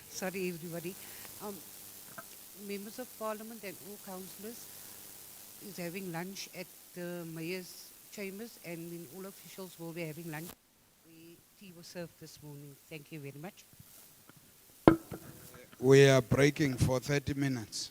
Sorry, everybody. Members of Parliament and all councillors is having lunch at the Mayor's chambers, and then all officials will be having lunch. Tea was served this morning. Thank you very much. We are breaking for 30 minutes.